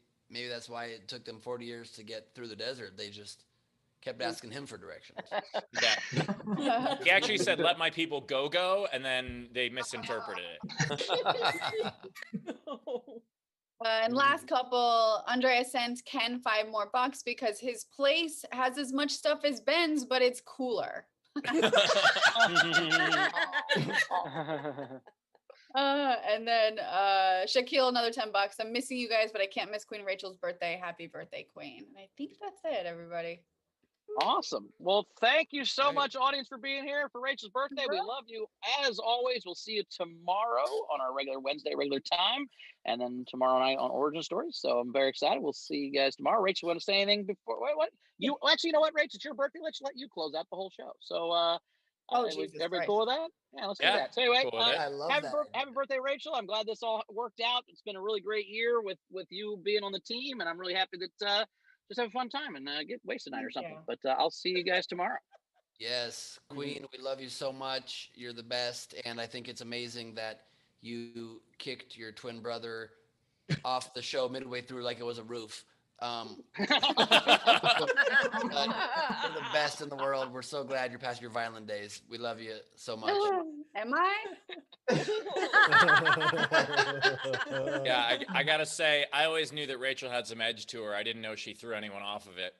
that's why it took them 40 years to get through the desert. They just kept asking him for directions. Yeah. He actually said, let my people go, and then they misinterpreted it. And last couple, Andrea sent Ken $5 more because his place has as much stuff as Ben's, but it's cooler. And then Shaquille, another $10. I'm missing you guys, but I can't miss Queen Rachel's birthday. Happy birthday, Queen. And I think that's it, everybody. Awesome. Well, thank you so much, audience, for being here for Rachel's birthday. We love you as always. We'll see you tomorrow on our regular Wednesday, regular time, and then tomorrow night on Origin Stories. So I'm very excited. We'll see you guys tomorrow. Rachel, want to say anything before? What? You actually, you know what, Rachel? It's your birthday. Let's let you close out the whole show. So, everybody cool with that? Yeah, let's do that. So anyway, cool I love happy, that. happy birthday, Rachel. I'm glad this all worked out. It's been a really great year with you being on the team, and I'm really happy that just have a fun time and get wasted tonight or something. But I'll see you guys tomorrow. Yes, Queen, we love you so much. You're the best. And I think it's amazing that you kicked your twin brother off the show midway through like it was a roof. You're the best in the world. We're so glad you're past your violent days. We love you so much. Am I? Yeah, I gotta say, I always knew that Rachel had some edge to her. I didn't know she threw anyone off of it.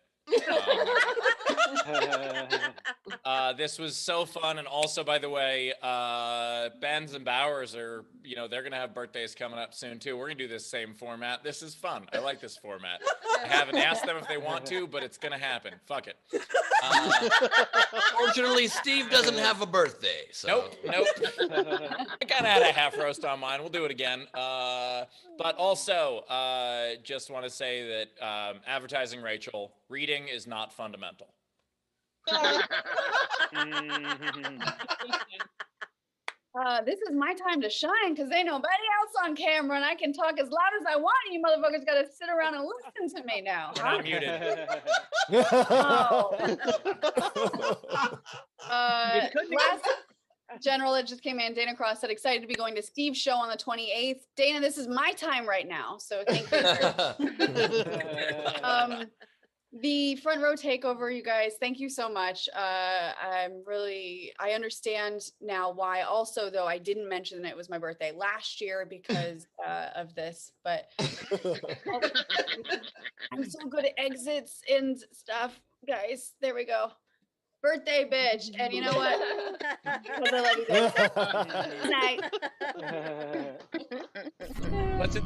This was so fun. And also, by the way, Ben's and Bowers are, they're going to have birthdays coming up soon too. We're going to do this same format. This is fun. I like this format. I haven't asked them if they want to, but it's going to happen. Fuck it. Fortunately, Steve doesn't have a birthday. So. Nope. I kind of had a half roast on mine. We'll do it again. But also, just want to say that advertising Rachel, reading is not fundamental. This is my time to shine because ain't nobody else on camera and I can talk as loud as I want. And you motherfuckers got to sit around and listen to me now. We're not muted. Oh. You couldn't Last general that just came in, Dana Cross said, excited to be going to Steve's show on the 28th. Dana, this is my time right now. So thank you. The front row takeover, you guys, thank you so much. I understand now why also, though I didn't mention it was my birthday last year because of this, but I'm so good at exits and stuff, guys. There we go. Birthday bitch. And you know what? Because I love you guys. Good night. Let's